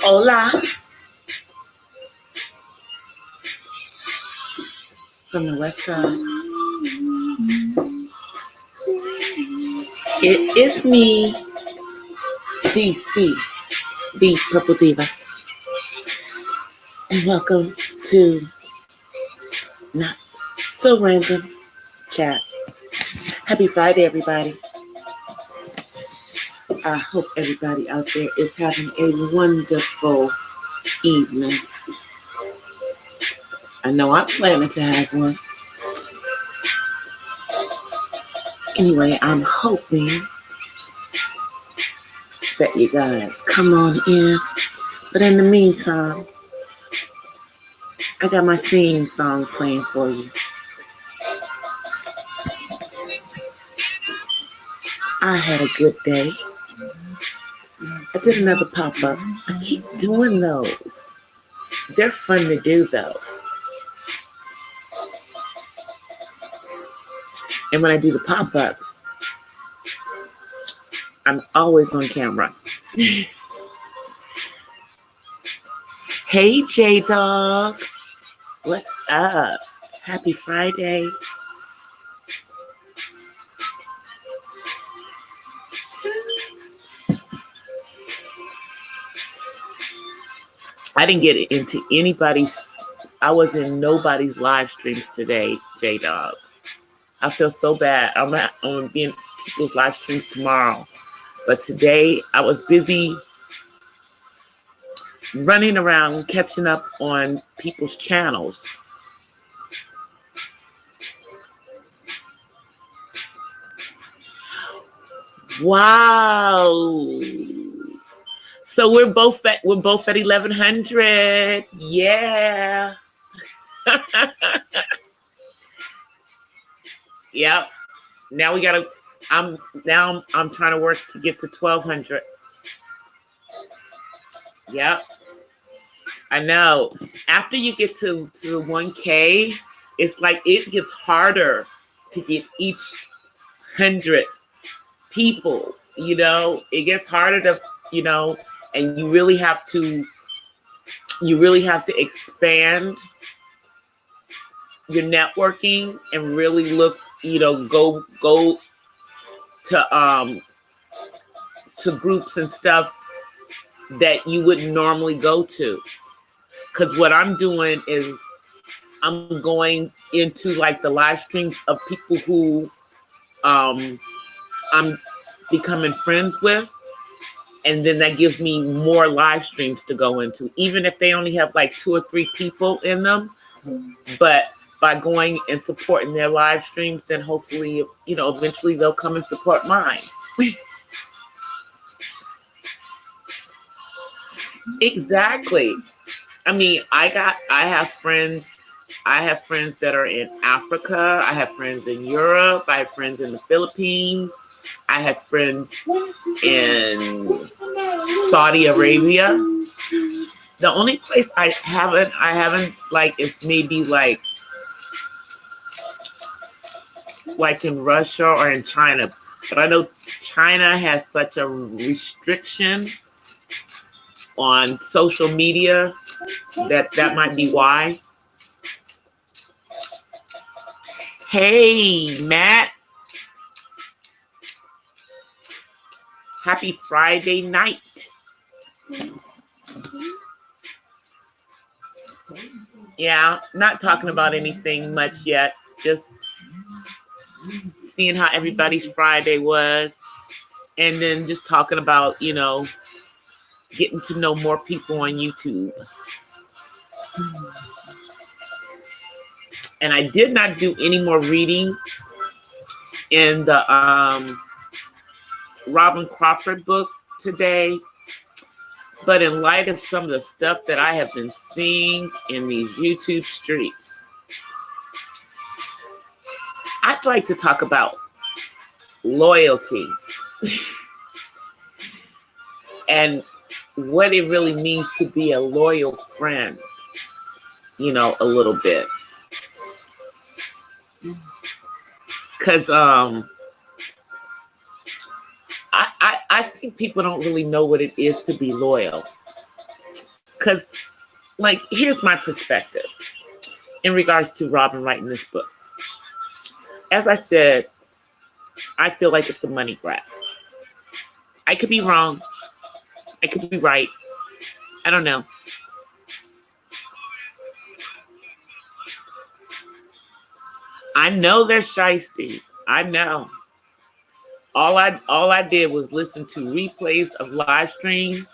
Hola. From the west side. It is me, DC, the Purple Diva. And welcome to Not So Random Chat. Happy Friday, everybody. I hope everybody out there is having a wonderful evening. I know I'm planning to have one. Anyway, I'm hoping that you guys come on in. But in the meantime, I got my theme song playing for you. I had a good day. I did another pop-up. I keep doing those. They're fun to do, though. And when I do the pop-ups, I'm always on camera. Hey, J-Dog. What's up? Happy Friday. I didn't get into I was in nobody's live streams today, J-Dog. I feel so bad. I'm going to be in people's live streams tomorrow. But today, I was busy running around, catching up on people's channels. Wow. So we're both at 1100. Yeah. Yep. Now we gotta. I'm trying to work to get to 1200. Yep. I know. After you get to 1K, it's like it gets harder to get each 100 people. You know, it gets harder to, and you really have to expand your networking and really look, go to groups and stuff that you wouldn't normally go to. Because what I'm doing is I'm going into like the live streams of people who I'm becoming friends with. And then that gives me more live streams to go into, even if they only have like 2 or 3 people in them. But by going and supporting their live streams, then hopefully, eventually they'll come and support mine. Exactly. I mean, I have friends that are in Africa. I have friends in Europe. I have friends in the Philippines. I have friends in Saudi Arabia. The only place I haven't like is maybe like in Russia or in China. But I know China has such a restriction on social media that might be why. Hey, Matt. Happy Friday night. Yeah, not talking about anything much yet. Just seeing how everybody's Friday was. And then just talking about, getting to know more people on YouTube. And I did not do any more reading in the Robin Crawford book today. But in light of some of the stuff that I have been seeing in these YouTube streets, I'd like to talk about loyalty and what it really means to be a loyal friend, a little bit. Because I think people don't really know what it is to be loyal. Because, like, here's my perspective in regards to Robin writing this book. As I said, I feel like it's a money grab. I could be wrong. I could be right. I don't know. I know they're shiesty. I know. All I did was listen to replays of live streams,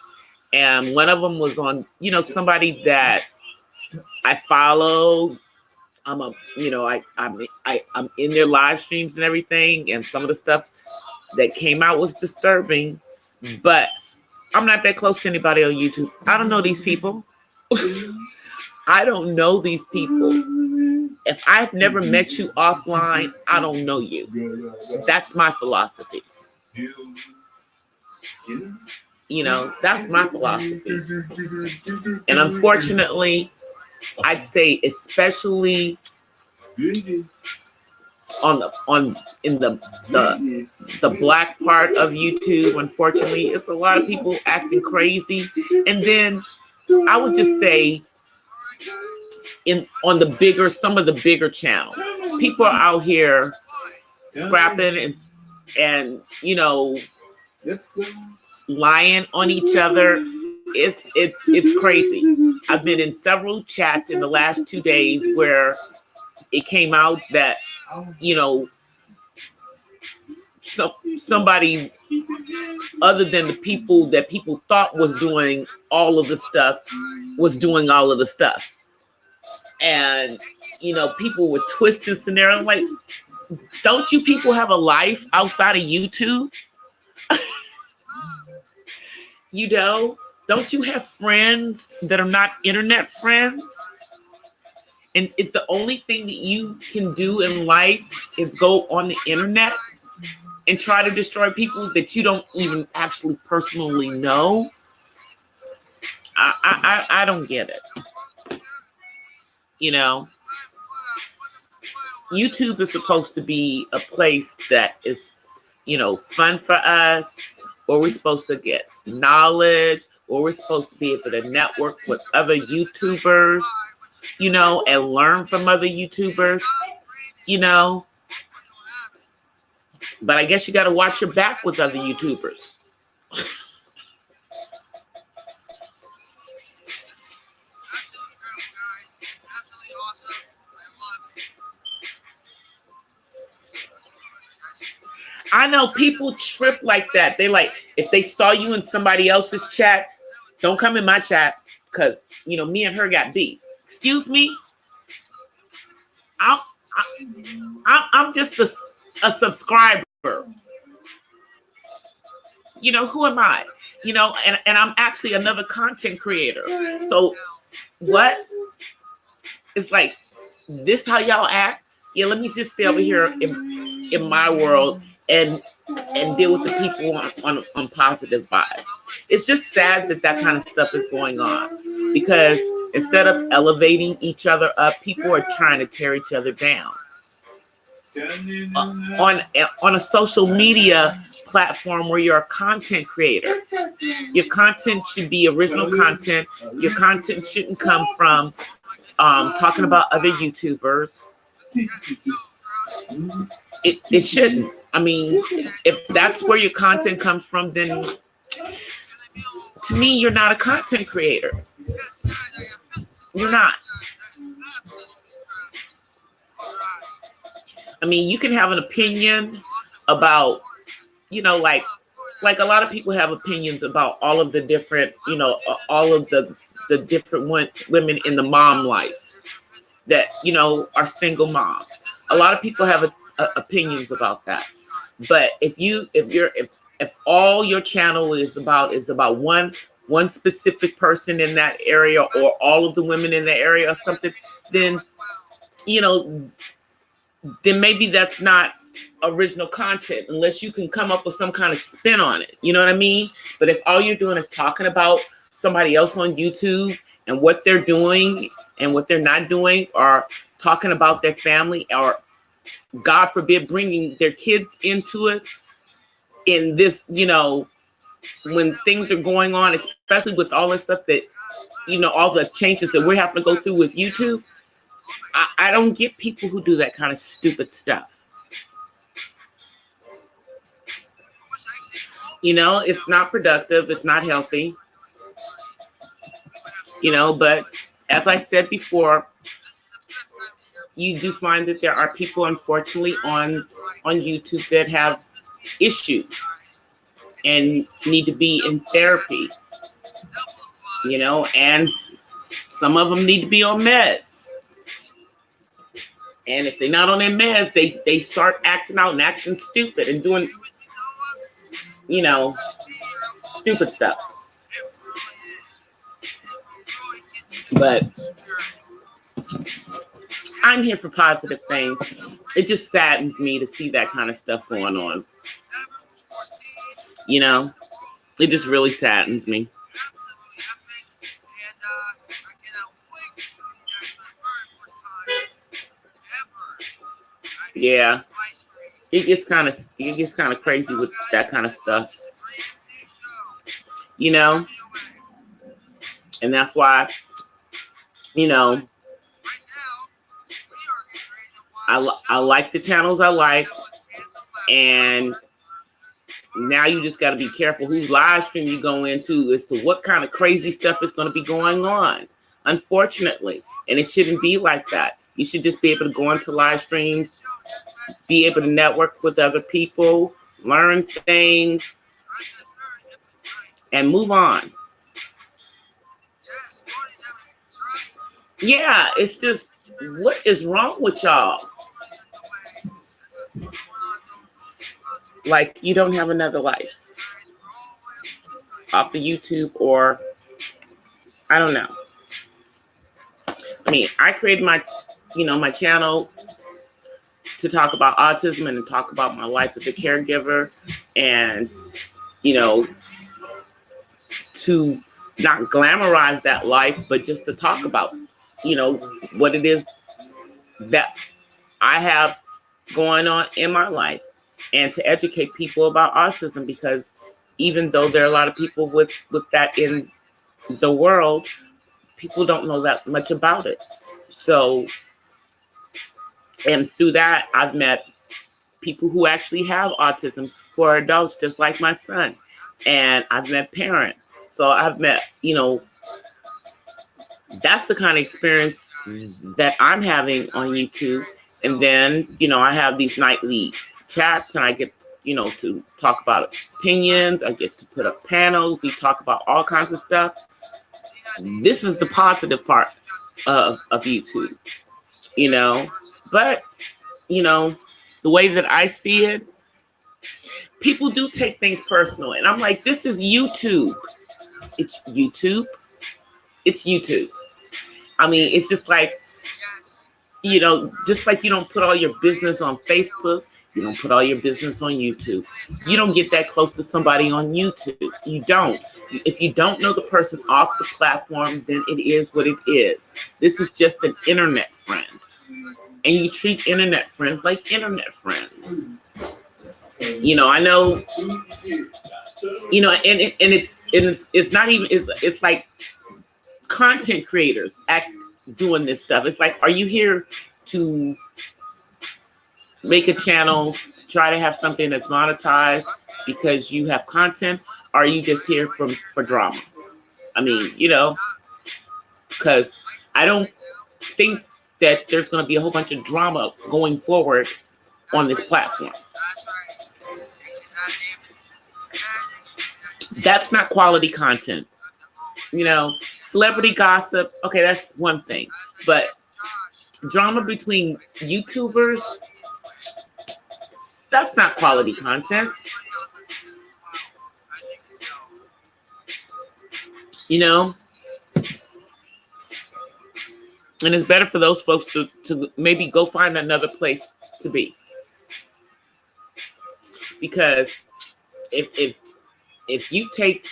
and one of them was on, somebody that I follow. I'm in their live streams and everything, and some of the stuff that came out was disturbing, but I'm not that close to anybody on YouTube. I don't know these people. I don't know these people. If I've never met you offline, I don't know you. That's my philosophy. That's my philosophy. And unfortunately, I'd say especially in the black part of YouTube, unfortunately, it's a lot of people acting crazy. And then I would just say on some of the bigger channels, people are out here scrapping and lying on each other. It's crazy. I've been in several chats in the last 2 days where it came out that somebody other than the people that people thought was doing all of the stuff was doing all of the stuff. And people were twisting scenarios. Like, don't you people have a life outside of YouTube? Don't you have friends that are not internet friends? And it's the only thing that you can do in life is go on the internet and try to destroy people that you don't even actually personally know. I don't get it. YouTube is supposed to be a place that is, fun for us, where we're supposed to get knowledge, where we're supposed to be able to network with other YouTubers, and learn from other YouTubers, But I guess you got to watch your back with other YouTubers. I know people trip like that. They like, if they saw you in somebody else's chat, don't come in my chat because, me and her got beef. Excuse me? I'm just a subscriber. Who am I? And I'm actually another content creator. So what? It's like, this how y'all act? Yeah, let me just stay over here in my world and deal with the people on positive vibes. It's just sad that kind of stuff is going on, because instead of elevating each other up, people are trying to tear each other down. On a social media platform where you're a content creator, your content should be original content. Your content shouldn't come from talking about other YouTubers. It shouldn't. I mean, if that's where your content comes from, then to me, you're not a content creator. You're not. I mean, you can have an opinion about, like a lot of people have opinions about all of the different, all of the different women in the mom life that, are single moms. A lot of people have opinions about that. But if all your channel is about one specific person in that area, or all of the women in the area or something, then then maybe that's not original content, unless you can come up with some kind of spin on it. You know what I mean? But if all you're doing is talking about somebody else on YouTube and what they're doing and what they're not doing, or talking about their family, or God forbid, bringing their kids into it in this, when things are going on, especially with all the stuff that, all the changes that we're having to go through with YouTube, I don't get people who do that kind of stupid stuff. It's not productive. It's not healthy. But as I said before, you do find that there are people, unfortunately, on YouTube that have issues and need to be in therapy, and some of them need to be on meds. And if they're not on their meds, they start acting out and acting stupid and doing, stupid stuff. But I'm here for positive things. It just saddens me to see that kind of stuff going on. It just really saddens me. Yeah, it gets kind of crazy with that kind of stuff, and that's why, I like the channels I like, and now you just got to be careful whose live stream you go into as to what kind of crazy stuff is going to be going on, unfortunately. And it shouldn't be like that. You should just be able to go into live streams, be able to network with other people, learn things, and move on. Yeah, it's just, what is wrong with y'all? Like, you don't have another life off of YouTube, or I don't know. I mean, I created my channel to talk about autism and to talk about my life as a caregiver, and, to not glamorize that life, but just to talk about, what it is that I have going on in my life, and to educate people about autism, because even though there are a lot of people with that in the world, people don't know that much about it. So, and through that, I've met people who actually have autism, who are adults, just like my son. And I've met parents. So I've met, that's the kind of experience that I'm having on YouTube. And then, I have these nightly chats, and I get, to talk about opinions. I get to put up panels. We talk about all kinds of stuff. This is the positive part of YouTube, But, the way that I see it, people do take things personal. And I'm like, this is YouTube. It's YouTube. It's YouTube. I mean, it's just like, just like you don't put all your business on Facebook, you don't put all your business on YouTube. You don't get that close to somebody on YouTube. You don't. If you don't know the person off the platform, then it is what it is. This is just an internet friend. And you treat internet friends like internet friends. I know, and it's not even, it's like content creators doing this stuff. It's like, are you here to make a channel to try to have something that's monetized because you have content? Or are you just here for drama? I mean, because I don't think that there's going to be a whole bunch of drama going forward on this platform. That's not quality content. Celebrity gossip, okay, that's one thing. But drama between YouTubers, that's not quality content. And it's better for those folks to maybe go find another place to be. Because if you take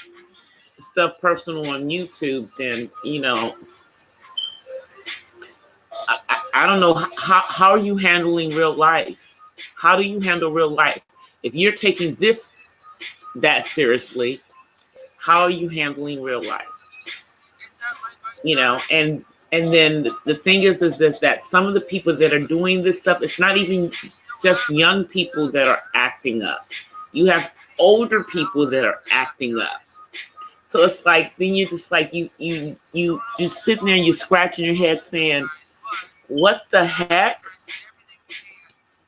stuff personal on YouTube, then, I don't know, how are you handling real life? How do you handle real life? If you're taking that seriously, how are you handling real life? You know, and then the thing is that some of the people that are doing this stuff, it's not even just young people that are acting up. You have older people that are acting up. So it's like, then you're just like, you sitting there and you're scratching your head saying, what the heck?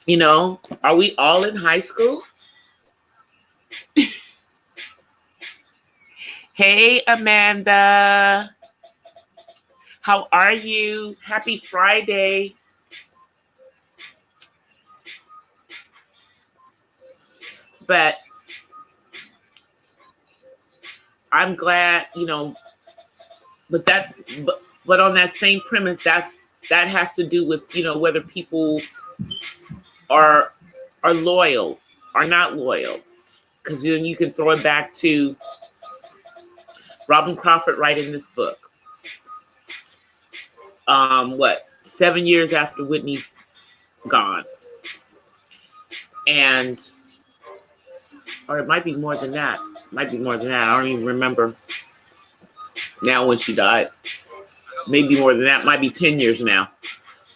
You know, are we all in high school? Hey, Amanda. How are you? Happy Friday. But I'm glad, you know, but on that same premise, that has to do with, you know, whether people are loyal or not loyal. Because then you can throw it back to Robin Crawford writing this book. 7 years after Whitney's gone. And, or it might be more than that. I don't even remember now when she died. Maybe more than that. Might be 10 years now.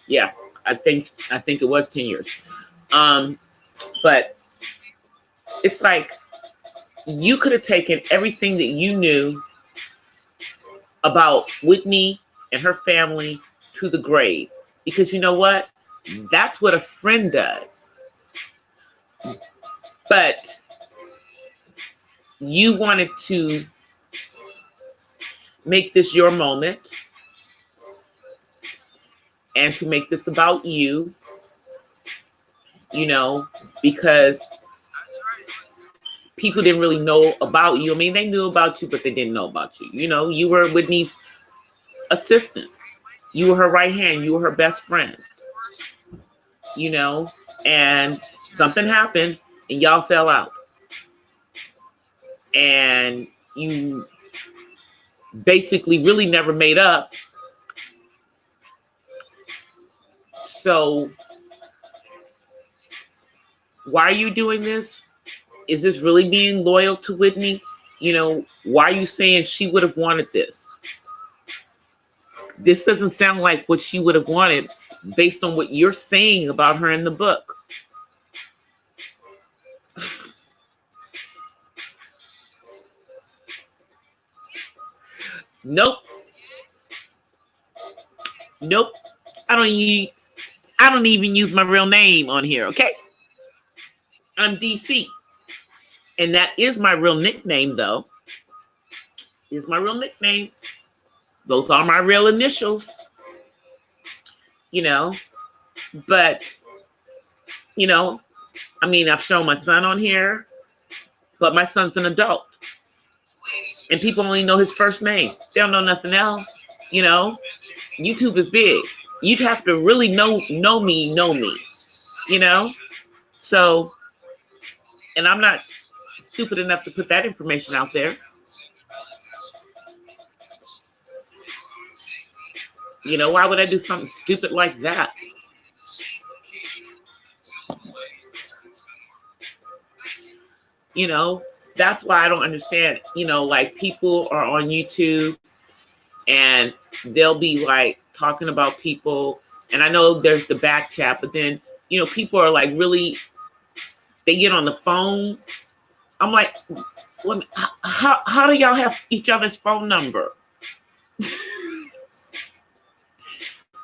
Yeah, I think it was 10 years. But it's like you could have taken everything that you knew about Whitney and her family to the grave. Because you know what? That's what a friend does. But you wanted to make this your moment and to make this about you, you know, because people didn't really know about you. I mean, they knew about you, but they didn't know about you. You know, you were Whitney's assistant. You were her right hand. You were her best friend. You know, and something happened and y'all fell out. And you basically really never made up. So why are you doing this? Is this really being loyal to Whitney? You know, why are you saying she would have wanted this? This doesn't sound like what she would have wanted based on what you're saying about her in the book. Nope. I don't even use my real name on here, okay? I'm DC. And that is my real nickname, though. Is my real nickname. Those are my real initials. You know, but, you know, I mean, I've shown my son on here, but my son's an adult. And people only know his first name. They don't know nothing else. You know, YouTube is big. You'd have to really know me, you know? So, and I'm not stupid enough to put that information out there. You know, why would I do something stupid like that? You know, that's why I don't understand, you know, like people are on YouTube and they'll be like talking about people. And I know there's the back chat, but then, you know, people are like really, they get on the phone. I'm like, how do y'all have each other's phone number?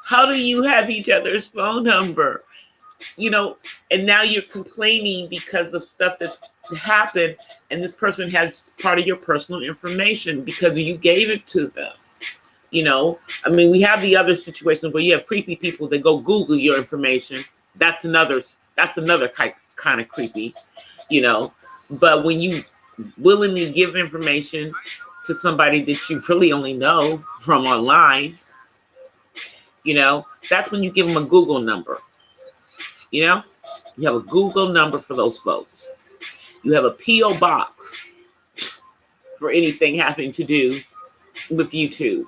How do you have each other's phone number? You know, and now you're complaining because of stuff that's happened and this person has part of your personal information because you gave it to them. You know, I mean, we have the other situations where you have creepy people that go Google your information. That's another kind of creepy, you know. But when you willingly give information to somebody that you really only know from online, you know, that's when you give them a Google number. You know, you have a Google number for those folks. You have a P.O. box for anything having to do with YouTube.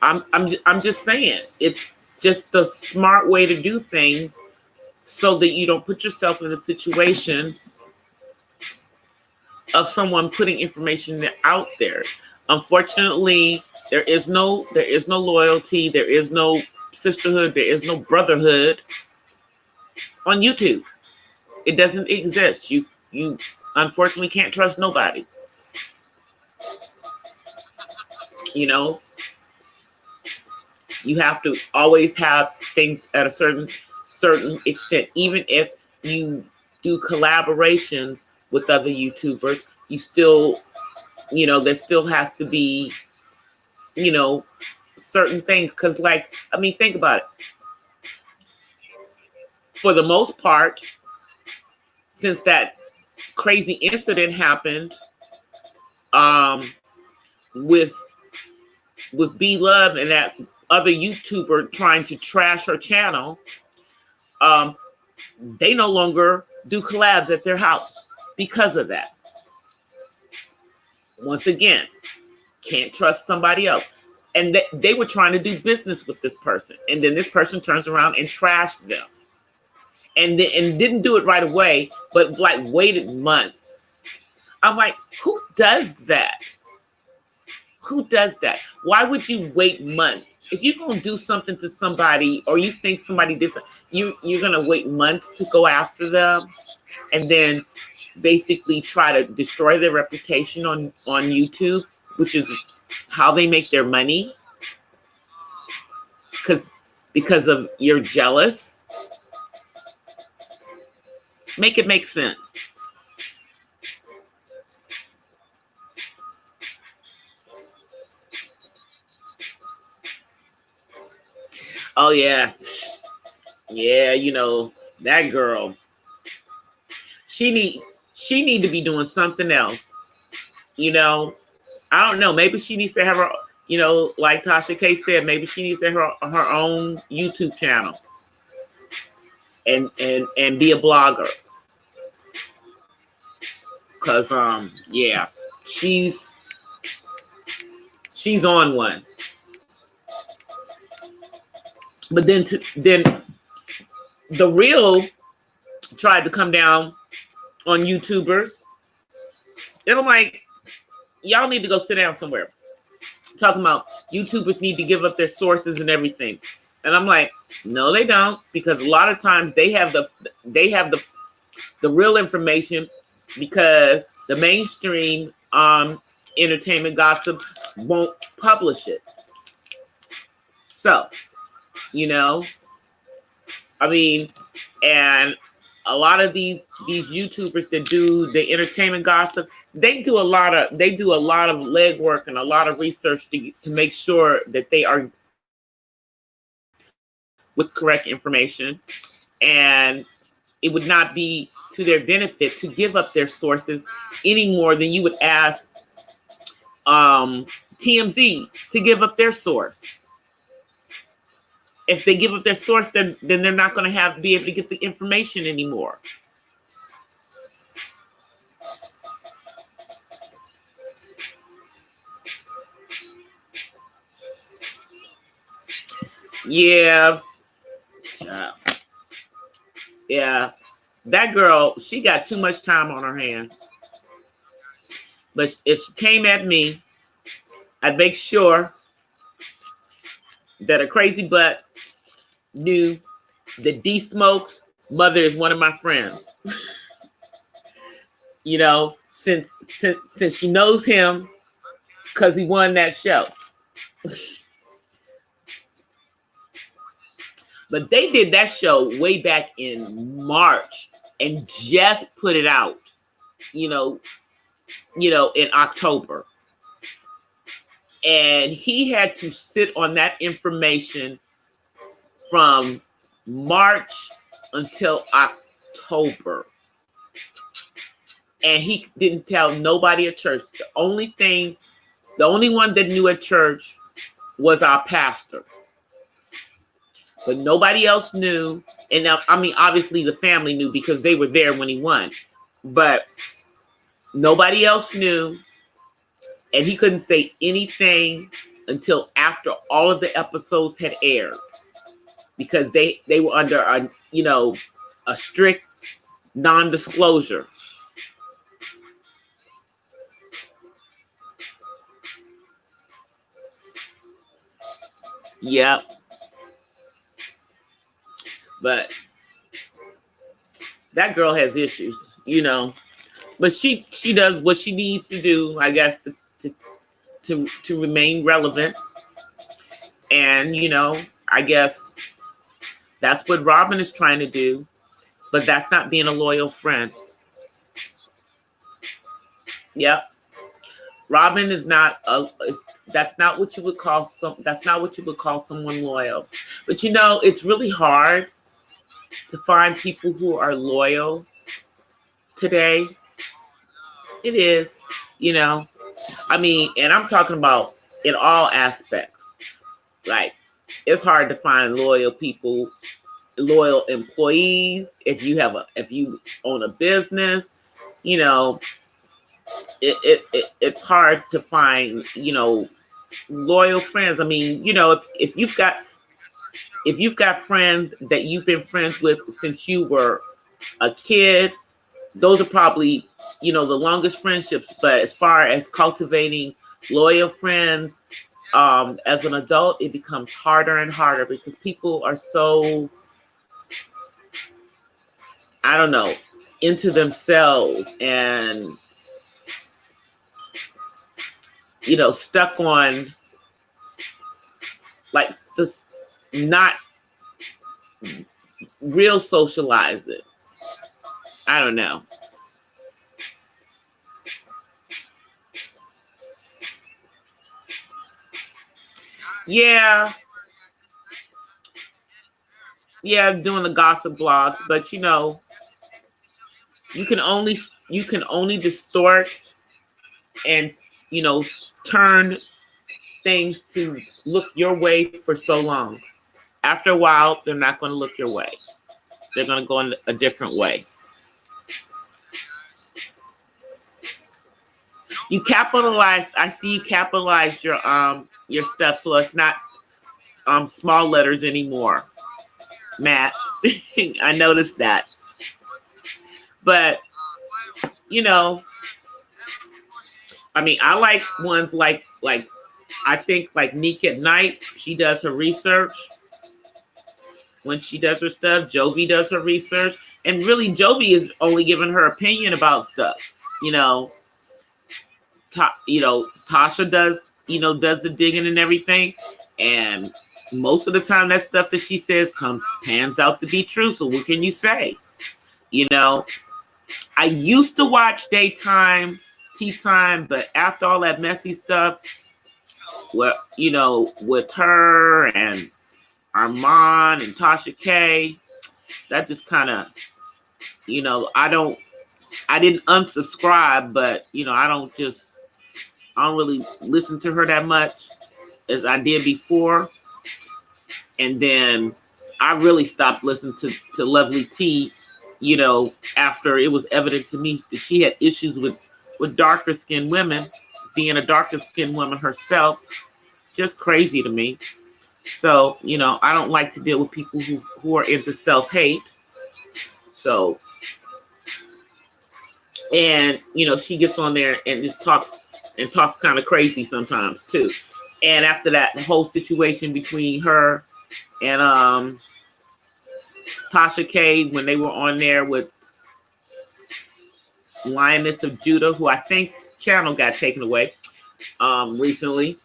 I'm just saying, it's just the smart way to do things so that you don't put yourself in a situation of someone putting information out there. Unfortunately, there is no loyalty, there is no sisterhood, there is no brotherhood on YouTube. It doesn't exist. You unfortunately can't trust nobody. You know, you have to always have things at a certain extent. Even if you do collaborations with other YouTubers, you still, you know, there still has to be, you know, certain things. Because, like, I mean, think about it. For the most part, since that crazy incident happened with B Love and that other YouTuber trying to trash her channel, they no longer do collabs at their house because of that. Once again, can't trust somebody else. And they were trying to do business with this person. And then this person turns around and trashed them. And didn't do it right away, but like waited months. I'm like, who does that? Who does that? Why would you wait months? If you're going to do something to somebody, or you think somebody did something, you're going to wait months to go after them and then basically try to destroy their reputation on YouTube, which is how they make their money. Because of you're jealous. Make it make sense. Oh yeah. Yeah, you know, that girl. She need to be doing something else. You know, I don't know. Maybe she needs to have her, you know, like Tasha K said, maybe she needs to have her own YouTube channel and be a blogger. Cause yeah, she's on one. But then the real tried to come down on YouTubers. And I'm like, y'all need to go sit down somewhere. Talking about YouTubers need to give up their sources and everything. And I'm like, no, they don't, because a lot of times they have the real information, because the mainstream entertainment gossip won't publish it. So, you know, I mean, and a lot of these YouTubers that do the entertainment gossip, they do a lot of legwork and a lot of research to make sure that they are with correct information, and it would not be to their benefit to give up their sources any more than you would ask TMZ to give up their source. If they give up their source, then they're not going to be able to get the information anymore. Yeah. Yeah. That girl, she got too much time on her hands. But if she came at me, I'd make sure that a crazy butt knew that D Smoke's mother is one of my friends. You know, since she knows him because he won that show. But they did that show way back in March and just put it out, you know, in October. And he had to sit on that information from March until October. And he didn't tell nobody at church. The only one that knew at church was our pastor. But nobody else knew. And now, I mean, obviously the family knew because they were there when he won. But nobody else knew. And he couldn't say anything until after all of the episodes had aired. Because they were under, a strict non-disclosure. Yep. But that girl has issues, you know. But she does what she needs to do, I guess, to remain relevant. And, you know, I guess that's what Robin is trying to do. But that's not being a loyal friend. Yep. Robin is not that's not what you would call someone loyal. But you know, it's really hard to find people who are loyal today. It is, you know. I mean, and I'm talking about in all aspects. Like, it's hard to find loyal people, loyal employees. If you own a business, you know, it's hard to find, you know, loyal friends. I mean, you know, if you've got friends that you've been friends with since you were a kid, those are probably, you know, the longest friendships. But as far as cultivating loyal friends as an adult, it becomes harder and harder because people are so, I don't know, into themselves and, you know, stuck on like this, not real socializing. I don't know. Yeah, doing the gossip blogs, but you know, you can only distort and, you know, turn things to look your way for so long. After a while, they're not going to look your way. They're going to go in a different way. You capitalize. I see you capitalize your stuff, so it's not small letters anymore, Matt. I noticed that. But you know, I mean, I like ones like I think like Neek at Night. She does her research. When she does her stuff, Jovi does her research, and really Jovi is only giving her opinion about stuff. You know, Tasha does the digging and everything, and most of the time that stuff that she says pans out to be true. So what can you say? You know, I used to watch daytime tea time, but after all that messy stuff, well, you know, with her and Armand and Tasha K, that just kind of, you know, I didn't unsubscribe, but you know, I don't really listen to her that much as I did before. And then I really stopped listening to Lovely T, you know, after it was evident to me that she had issues with darker skinned women, being a darker skinned woman herself. Just crazy to me. So, you know, I don't like to deal with people who are into self-hate. So, and, you know, she gets on there and just talks kind of crazy sometimes too. And after that, the whole situation between her and Tasha K, when they were on there with Lioness of Judah, who I think channel got taken away recently,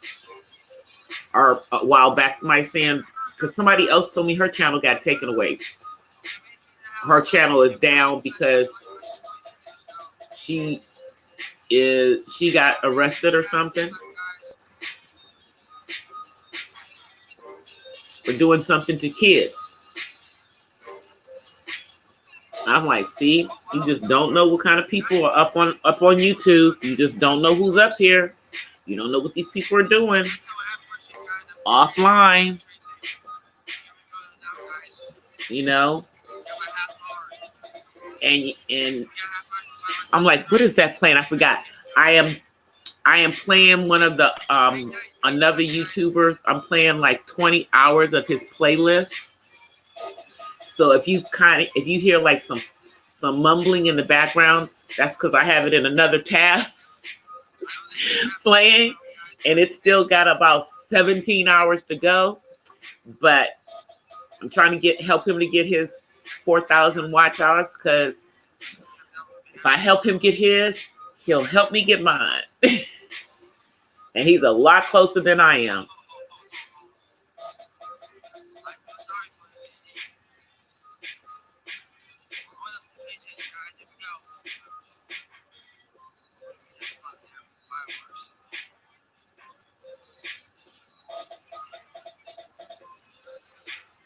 or a while back. Somebody saying, because somebody else told me her channel got taken away. Her channel is down because she got arrested or something for doing something to kids. I'm like, see, you just don't know what kind of people are up on YouTube. You just don't know who's up here. You don't know what these people are doing offline. You know, and I'm like, what is that playing? I forgot. I am playing one of the another YouTubers. I'm playing like 20 hours of his playlist. So if you hear like some mumbling in the background, that's because I have it in another tab playing, and it's still got about 17 hours to go. But I'm trying to help him to get his 4,000 watch hours, because if I help him get his, he'll help me get mine. And he's a lot closer than I am.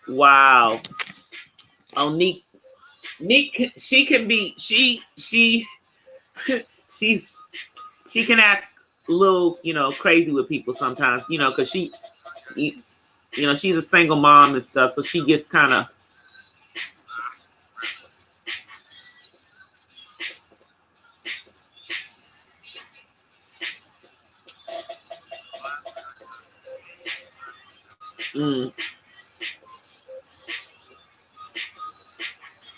Wow. Oh, Neek, she can be, she can act a little, crazy with people sometimes, because she's a single mom and stuff, so she gets kind of.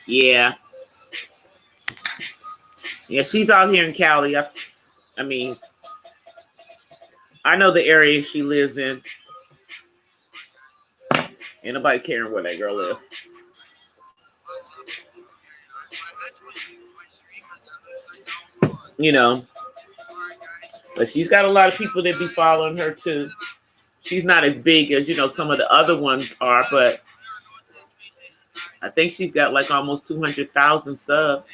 Yeah. Yeah, she's out here in Cali. I mean, I know the area she lives in. Ain't nobody caring where that girl lives. But she's got a lot of people that be following her too. She's not as big as, some of the other ones are, but I think she's got like almost 200,000 subs.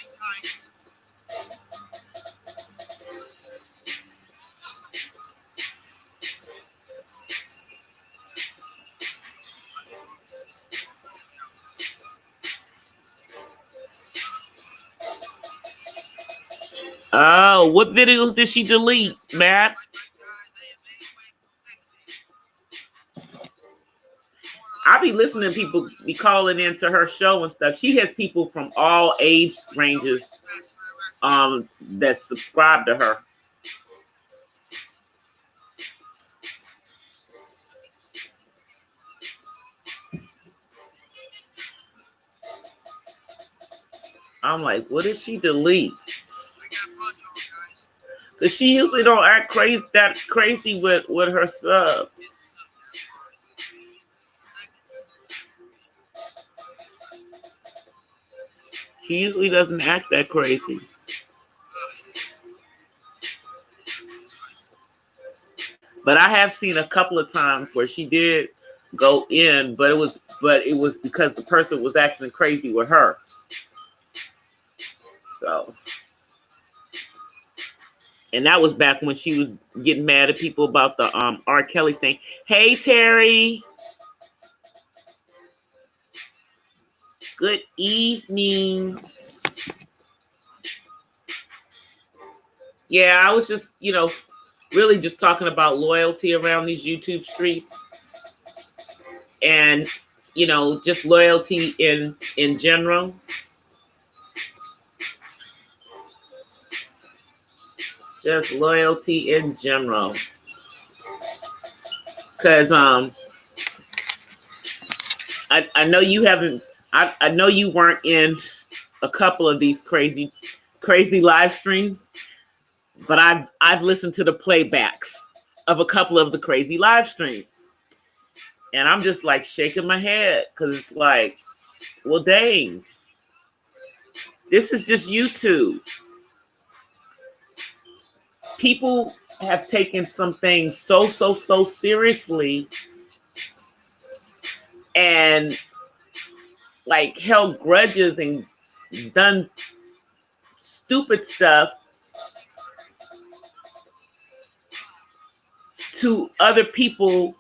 Oh, what videos did she delete, Matt? I be listening to people be calling into her show and stuff. She has people from all age ranges that subscribe to her. I'm like, what did she delete? Because she usually don't act crazy with her subs. She usually doesn't act that crazy. But I have seen a couple of times where she did go in, but it was because the person was acting crazy with her. So, and that was back when she was getting mad at people about the R. Kelly thing. Hey, Terry. Good evening. Yeah, I was just, really just talking about loyalty around these YouTube streets. And, just loyalty in general. Just loyalty in general. Because I know you haven't, I know you weren't in a couple of these crazy live streams, but I've listened to the playbacks of a couple of the crazy live streams. And I'm just like shaking my head, because it's like, well, dang, this is just YouTube. People have taken some things so seriously and like held grudges and done stupid stuff to other people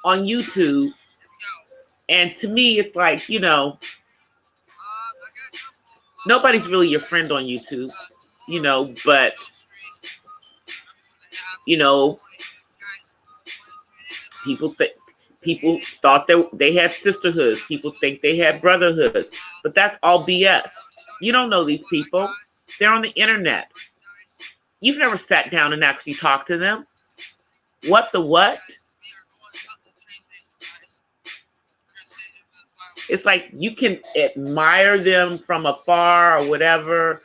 on YouTube. And to me, it's like, nobody's really your friend on YouTube, but, people thought that they had sisterhoods. People think they had brotherhoods, but that's all BS. You don't know these people. They're on the internet. You've never sat down and actually talked to them. What the what? It's like you can admire them from afar or whatever.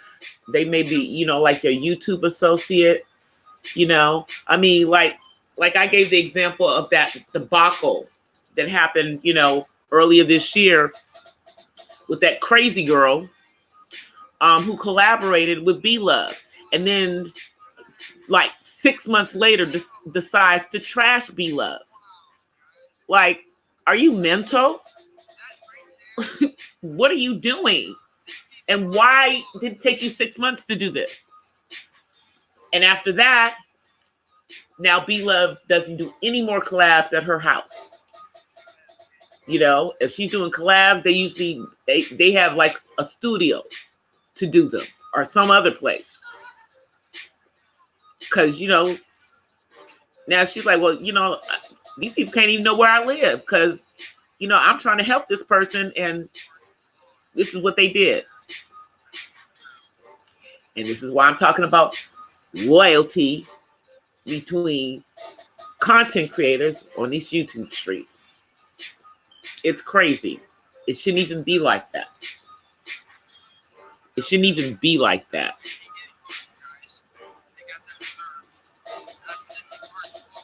They may be, you know, like your YouTube associate, you know. I mean, like I gave the example of that debacle that happened, you know, earlier this year with that crazy girl who collaborated with B-Love. And then like 6 months later decides to trash B-Love. Like, are you mental? What are you doing? And why did it take you 6 months to do this? And after that, now B-Love doesn't do any more collabs at her house. You know, if she's doing collabs, they usually, they have like a studio to do them or some other place. Because, you know, now she's like, well, you know, these people can't even know where I live because, you know, I'm trying to help this person and this is what they did. And this is why I'm talking about loyalty between content creators on these YouTube streets. It's crazy. It shouldn't even be like that. It shouldn't even be like that.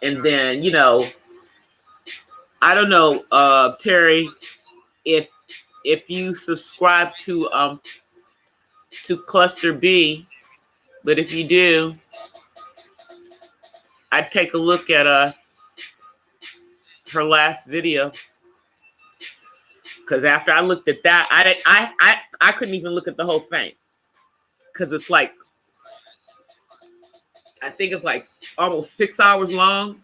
And then, you know, I don't know, Terry, if you subscribe to Cluster B, but if you do, I'd take a look at her last video. Because after I looked at that, I couldn't even look at the whole thing. Because it's like, I think it's like almost 6 hours long.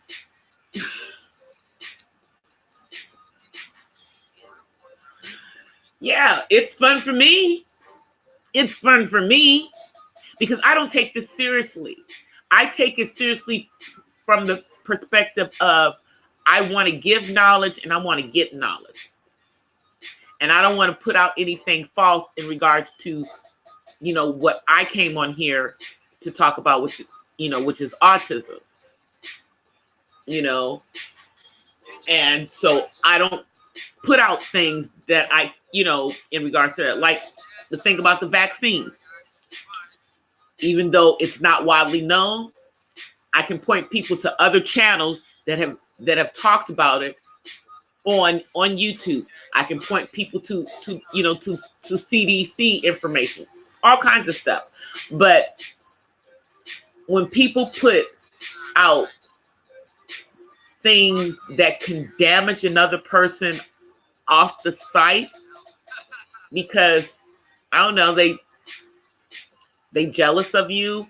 Yeah, it's fun for me. It's fun for me because I don't take this seriously. I take it seriously from the perspective of I want to give knowledge and I want to get knowledge. And I don't want to put out anything false in regards to, you know, what I came on here to talk about, which, you know, which is autism, you know. And so I don't put out things that I, you know, in regards to that, like the thing about the vaccine. Even though it's not widely known, I can point people to other channels that have talked about it on YouTube. I can point people to you know, to CDC information, all kinds of stuff. But when people put out things that can damage another person off the site because, I don't know, they jealous of you,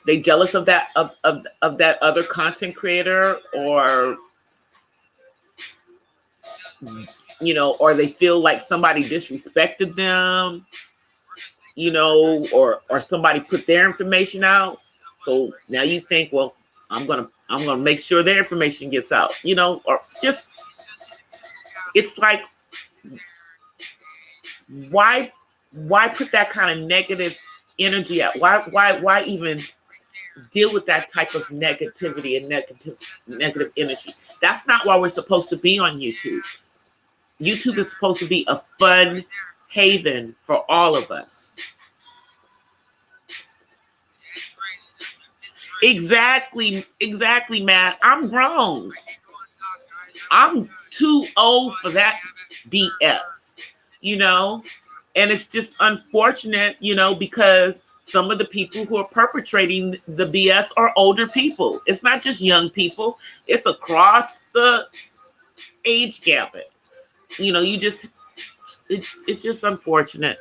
they jealous of that of that other content creator, or, you know, or they feel like somebody disrespected them, you know, or somebody put their information out. So now you think, well, I'm gonna make sure their information gets out, you know, or just, it's like, why put that kind of negative energy out? Why even deal with that type of negativity and negative energy? That's not why we're supposed to be on YouTube. YouTube is supposed to be a fun haven for all of us. Exactly, Matt. I'm grown. I'm too old for that BS, you know? And it's just unfortunate, you know, because some of the people who are perpetrating the BS are older people. It's not just young people. It's across the age gamut. You know, it's just unfortunate.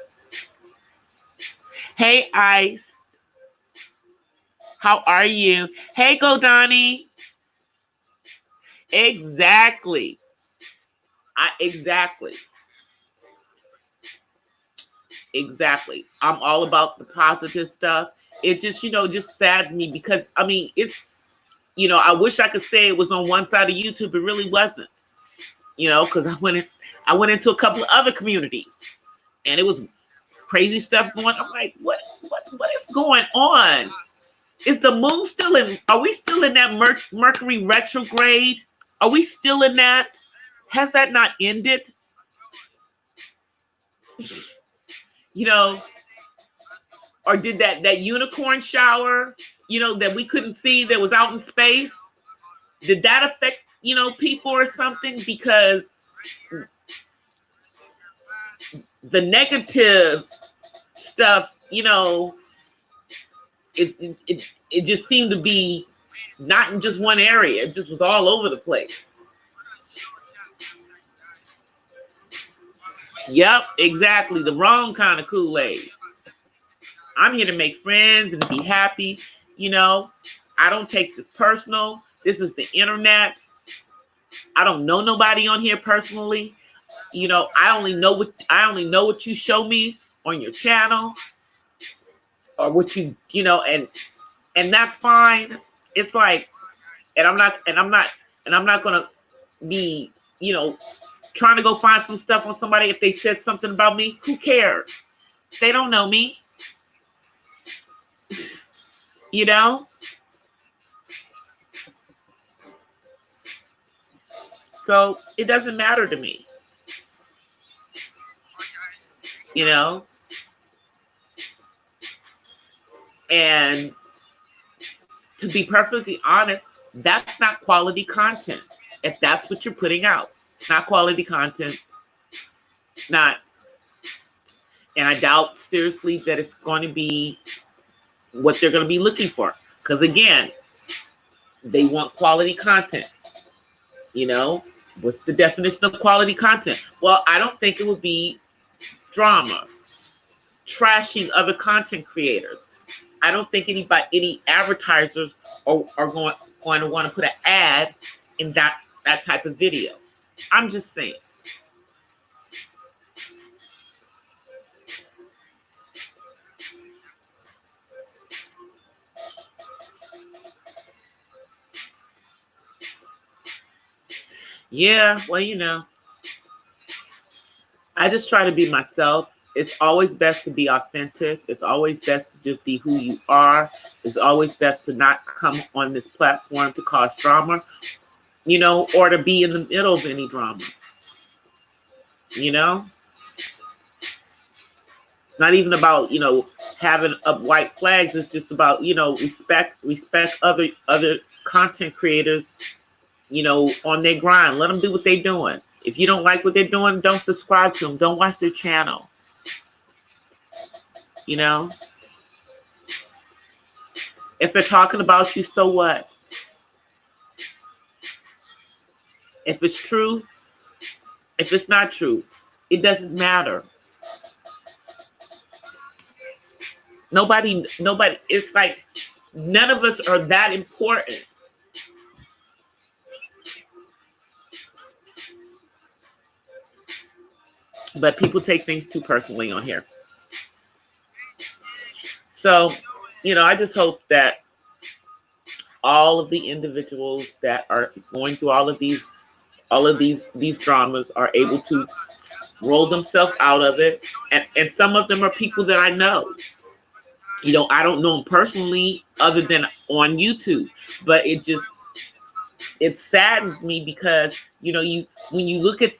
Hey, Ice. How are you? Hey, Godani. Exactly. Exactly. I'm all about the positive stuff. It just, you know, just saddens me because, I mean, it's, you know, I wish I could say it was on one side of YouTube. It really wasn't, you know, because I went into a couple of other communities and it was crazy stuff going. I'm like, what is going on? Is the moon still in? Are we still in that Mercury retrograde? Are we still in that? Has that not ended? You know, or did that unicorn shower, that we couldn't see that was out in space? Did that affect, people or something? Because the negative stuff, it just seemed to be not in just one area. It just was all over the place. Yep, exactly. The wrong kind of Kool-Aid. I'm here to make friends and be happy. I don't take this personal. This is the internet. I don't know nobody on here personally. I only know what you show me on your channel, or what and that's fine. It's like, and I'm not gonna be, trying to go find some stuff on somebody if they said something about me. Who cares? They don't know me. So it doesn't matter to me. And to be perfectly honest, that's not quality content. If that's what you're putting out, it's not quality content. It's not. And I doubt seriously that it's going to be what they're going to be looking for. Because again, they want quality content. What's the definition of quality content? Well, I don't think it would be drama, trashing other content creators. I don't think any advertisers are going to want to put an ad in that type of video. I'm just saying. Yeah, well, I just try to be myself. It's always best to be authentic. It's always best to just be who you are. It's always best to not come on this platform to cause drama, or to be in the middle of any drama. It's not even about, having up white flags. It's just about, respect other content creators, on their grind. Let them do what they're doing. If you don't like what they're doing, don't subscribe to them. Don't watch their channel. If they're talking about you, so what? If it's true, if it's not true, it doesn't matter. Nobody, it's like none of us are that important. But people take things too personally on here. So, I just hope that all of the individuals that are going through all of these dramas are able to roll themselves out of it. And some of them are people that I know. I don't know them personally other than on YouTube, but it saddens me because when you look at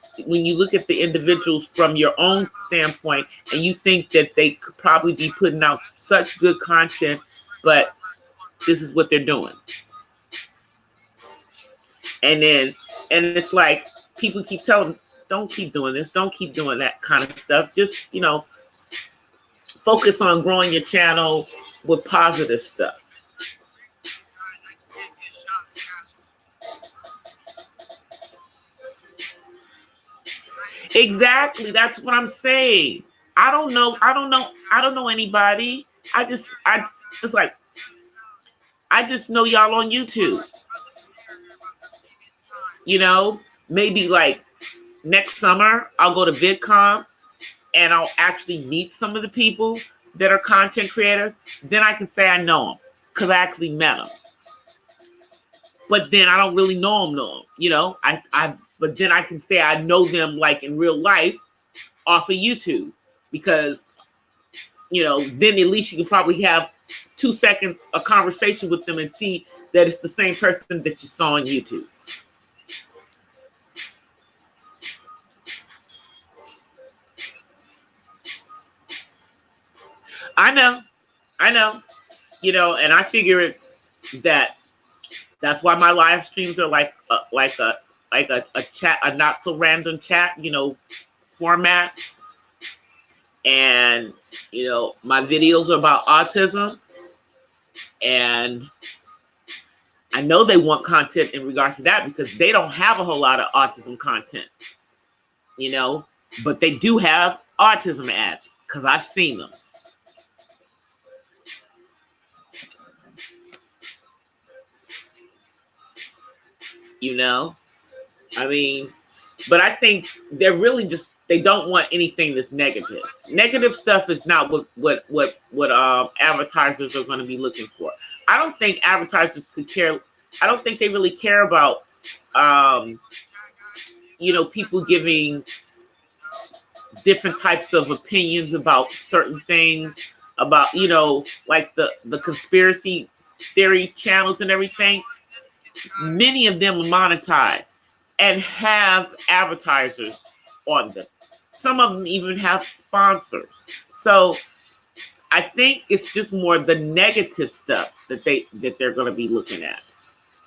the individuals from your own standpoint, and you think that they could probably be putting out such good content, but this is what they're doing. And it's like people keep telling them, don't keep doing this, don't keep doing that kind of stuff. Just, focus on growing your channel with positive stuff. Exactly. That's what I'm saying. I don't know anybody. It's like, I just know y'all on YouTube. Maybe like next summer, I'll go to VidCon and I'll actually meet some of the people that are content creators. Then I can say I know them because I actually met them. But then I don't really know them. But then I can say I know them like in real life off of YouTube, because, then at least you can probably have 2 seconds a conversation with them and see that it's the same person that you saw on YouTube. I know, I know, and I figure that that's why my live streams are like a chat, a not so random chat, format. And my videos are about autism, and I know they want content in regards to that because they don't have a whole lot of autism content, but they do have autism ads because I've seen them. I mean, but I think they're really just, they don't want anything that's negative. Negative stuff is not what advertisers are going to be looking for. I don't think advertisers could care. I don't think they really care about, people giving different types of opinions about certain things, about, like the conspiracy theory channels and everything. Many of them are monetized and have advertisers on them. Some of them even have sponsors. So I think it's just more the negative stuff that they're going to be looking at,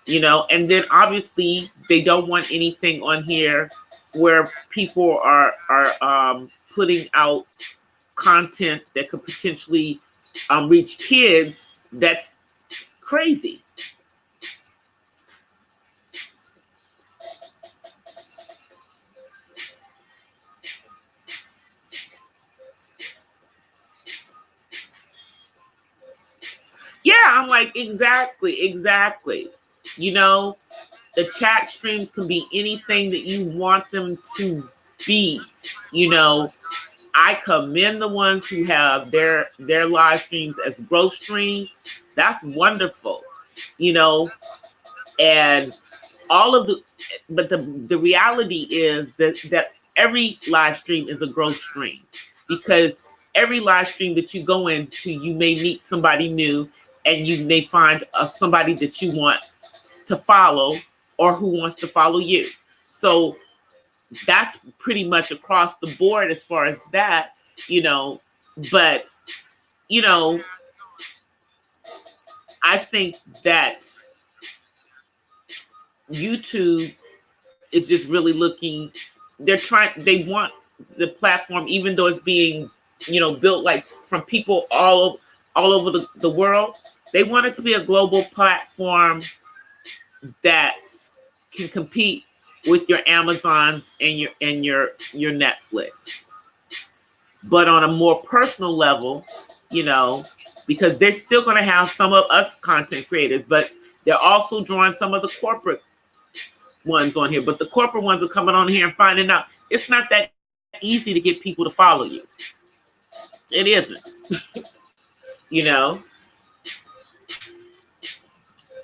and then obviously they don't want anything on here where people are putting out content that could potentially reach kids. That's crazy. Yeah, I'm like, exactly. The chat streams can be anything that you want them to be. I commend the ones who have their live streams as growth streams. That's wonderful. And all of but the reality is that every live stream is a growth stream, because every live stream that you go into, you may meet somebody new, and you may find somebody that you want to follow or who wants to follow you. So that's pretty much across the board as far as that, but, I think that YouTube is just really looking, they want the platform, even though it's being, built like from people all over the world, they want it to be a global platform that can compete with your Amazon and your Netflix. But on a more personal level, because they're still going to have some of us content creators, but they're also drawing some of the corporate ones on here. But the corporate ones are coming on here and finding out it's not that easy to get people to follow you. It isn't.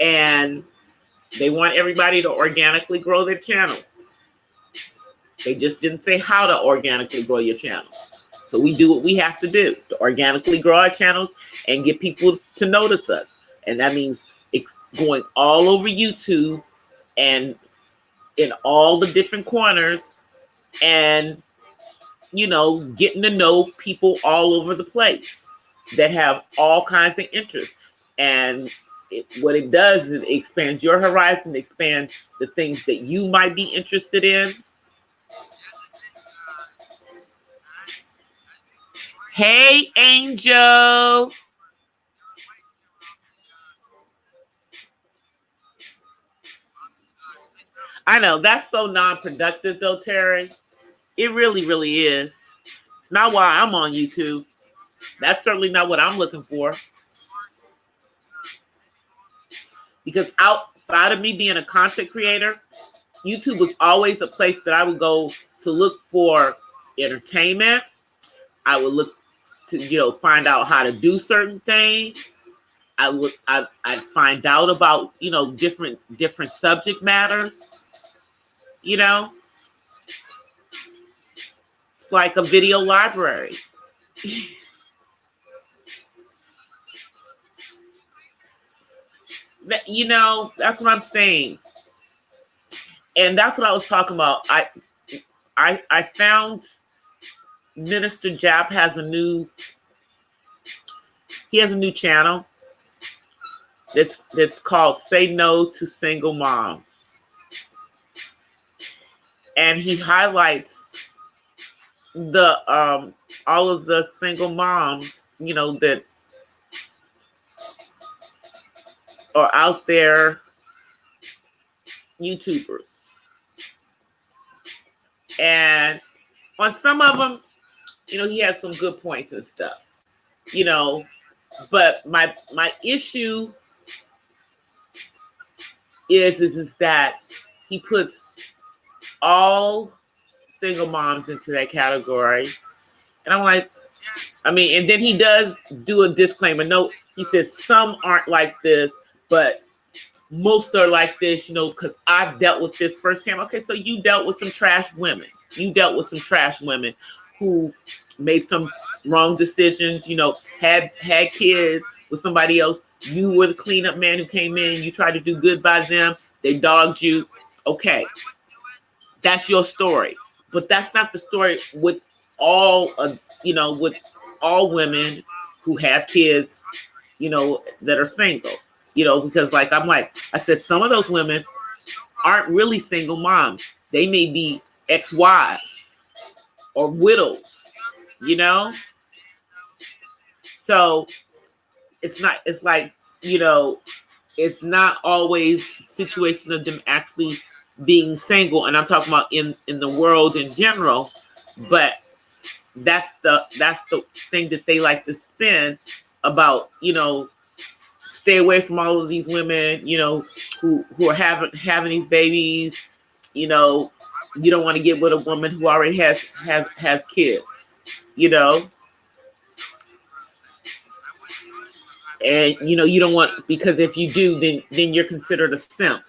And they want everybody to organically grow their channel. They just didn't say how to organically grow your channel. So we do what we have to do to organically grow our channels and get people to notice us. And that means it's going all over YouTube and in all the different corners, and, getting to know people all over the place that have all kinds of interests. And what it does is it expands your horizon, expands the things that you might be interested in. Hey, Angel. I know, that's so non-productive though, Terry. It really, really is. It's not why I'm on YouTube. That's certainly not what I'm looking for. Because outside of me being a content creator, YouTube was always a place that I would go to look for entertainment. I would look to, find out how to do certain things. I'd find out about, different subject matters, like a video library. That's what I'm saying. And that's what I was talking about. I found Minister Jap has a new he has a new channel that's called Say No to Single Moms. And he highlights the all of the single moms, you know, that are out there, YouTubers. And on some of them, you know, he has some good points and stuff, you know, but my issue is that he puts all single moms into that category. And I'm like, I mean, and then he does do a disclaimer. No, he says some aren't like this, but most are like this, you know, because I've dealt with this firsthand. Okay, so you dealt with some trash women. You dealt with some trash women who made some wrong decisions, you know, had kids with somebody else. You were the cleanup man who came in. You tried to do good by them. They dogged you. Okay, that's your story. But that's not the story with all, you know, with all women who have kids, you know, that are single. You know, because like I said, some of those women aren't really single moms. They may be ex-wives or widows, you know? So it's like, you know, it's not always a situation of them actually being single. And I'm talking about in the world in general, but that's the thing that they like to spin about, you know, stay away from all of these women, you know, who are having these babies. You know, you don't want to get with a woman who already has kids, you know. And you know, you don't want, because if you do, then you're considered a simp.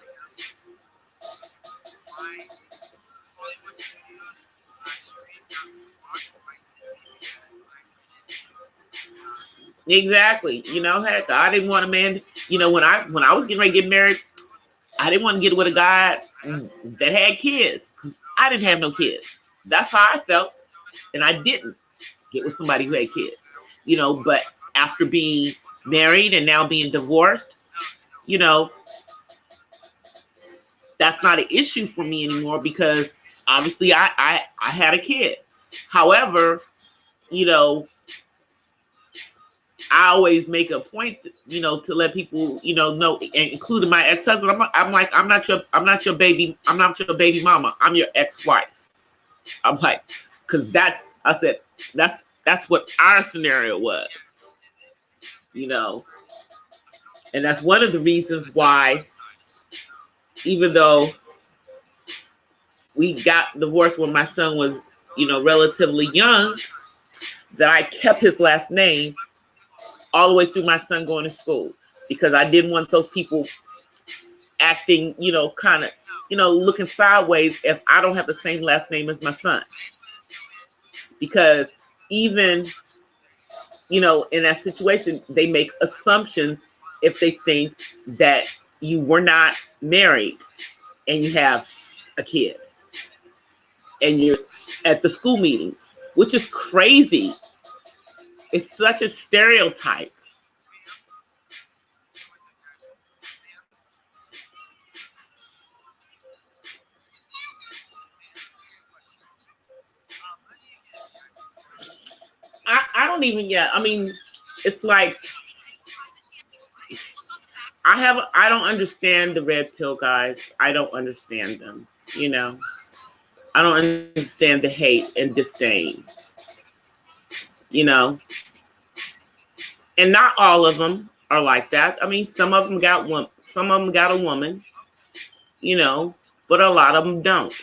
Exactly. You know, heck, I didn't want a man, you know, when I was getting ready to get married, I didn't want to get with a guy that had kids. I didn't have no kids. That's how I felt. And I didn't get with somebody who had kids, you know, but after being married and now being divorced, you know, that's not an issue for me anymore because obviously I had a kid. However, you know, I always make a point, you know, to let people, you know, including my ex-husband. I'm like, I'm not your baby mama. I'm your ex-wife. I'm like, because I said, that's what our scenario was, you know. And that's one of the reasons why, even though we got divorced when my son was, you know, relatively young, that I kept his last name all the way through my son going to school, because I didn't want those people acting, you know, kind of, you know, looking sideways if I don't have the same last name as my son. Because even, you know, in that situation, they make assumptions if they think that you were not married and you have a kid and you're at the school meetings, which is crazy. It's such a stereotype. I don't even, I mean, it's like, I don't understand the red pill guys. I don't understand them, you know. I don't understand the hate and disdain, you know. And not all of them are like that. I mean, some of them got a woman, you know, but a lot of them don't.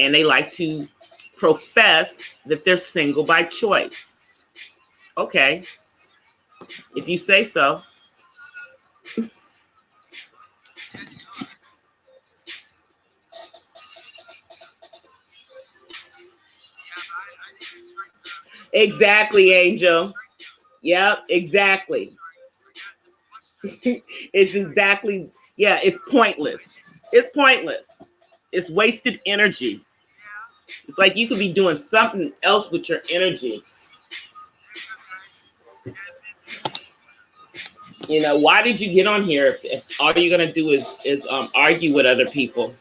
And they like to profess that they're single by choice. Okay, if you say so. Exactly, Angel. Yep, exactly. It's exactly, yeah, it's pointless. It's pointless. It's wasted energy. It's like you could be doing something else with your energy. Why did you get on here if all you're gonna do is argue with other people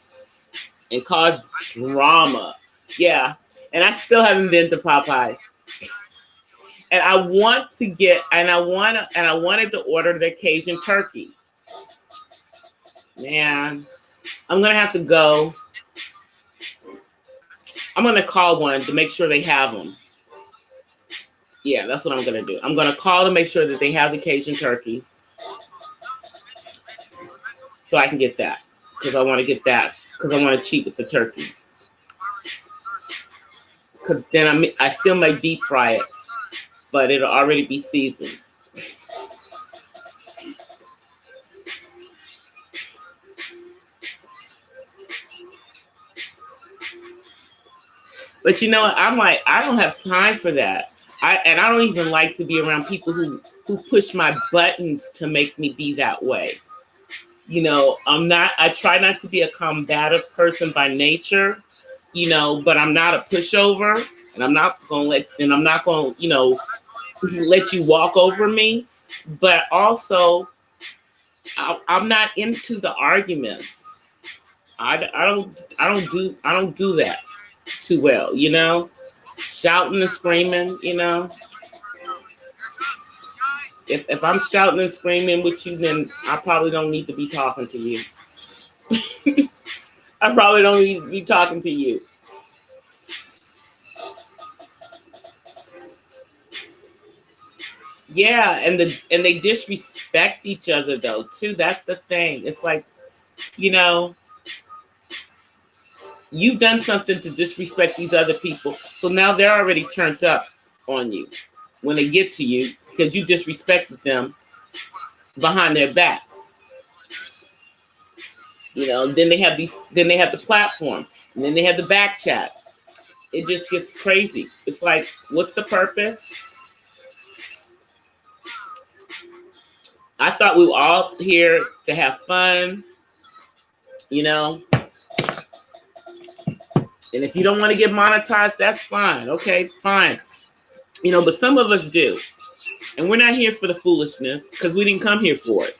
and cause drama? Yeah, and I still haven't been to Popeyes, and I wanted to order the Cajun turkey. Man, I'm gonna have to go. I'm gonna call one to make sure they have them. Yeah, that's what I'm gonna do. I'm gonna call to make sure that they have the Cajun turkey, so I can get that, because I want to get that, because I want to cheat with the turkey. Because then I still might deep fry it, but it'll already be seasoned. But I'm like, I don't have time for that. I don't even like to be around people who push my buttons to make me be that way. I try not to be a combative person by nature, but I'm not a pushover, and I'm not going to let you walk over me. But also, I'm not into the arguments. I don't do that too well, shouting and screaming, if I'm shouting and screaming with you, then I probably don't need to be talking to you. I probably don't need to be talking to you. Yeah, and they disrespect each other though too. That's the thing. It's like, you've done something to disrespect these other people, so now they're already turned up on you when they get to you because you disrespected them behind their backs. Then they have the platform, and then they have the back chats. It just gets crazy. It's like, what's the purpose? I thought we were all here to have fun, And if you don't want to get monetized, that's fine. Okay, fine. But some of us do. And we're not here for the foolishness because we didn't come here for it.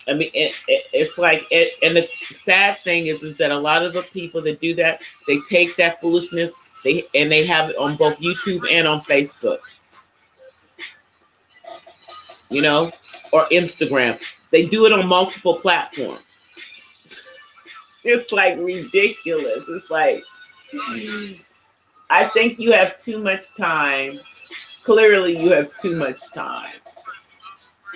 I mean, it's like, and the sad thing is that a lot of the people that do that, they take that foolishness, they have it on both YouTube and on Facebook, or Instagram. They do it on multiple platforms. It's like ridiculous. It's like, I think you have too much time. Clearly, you have too much time.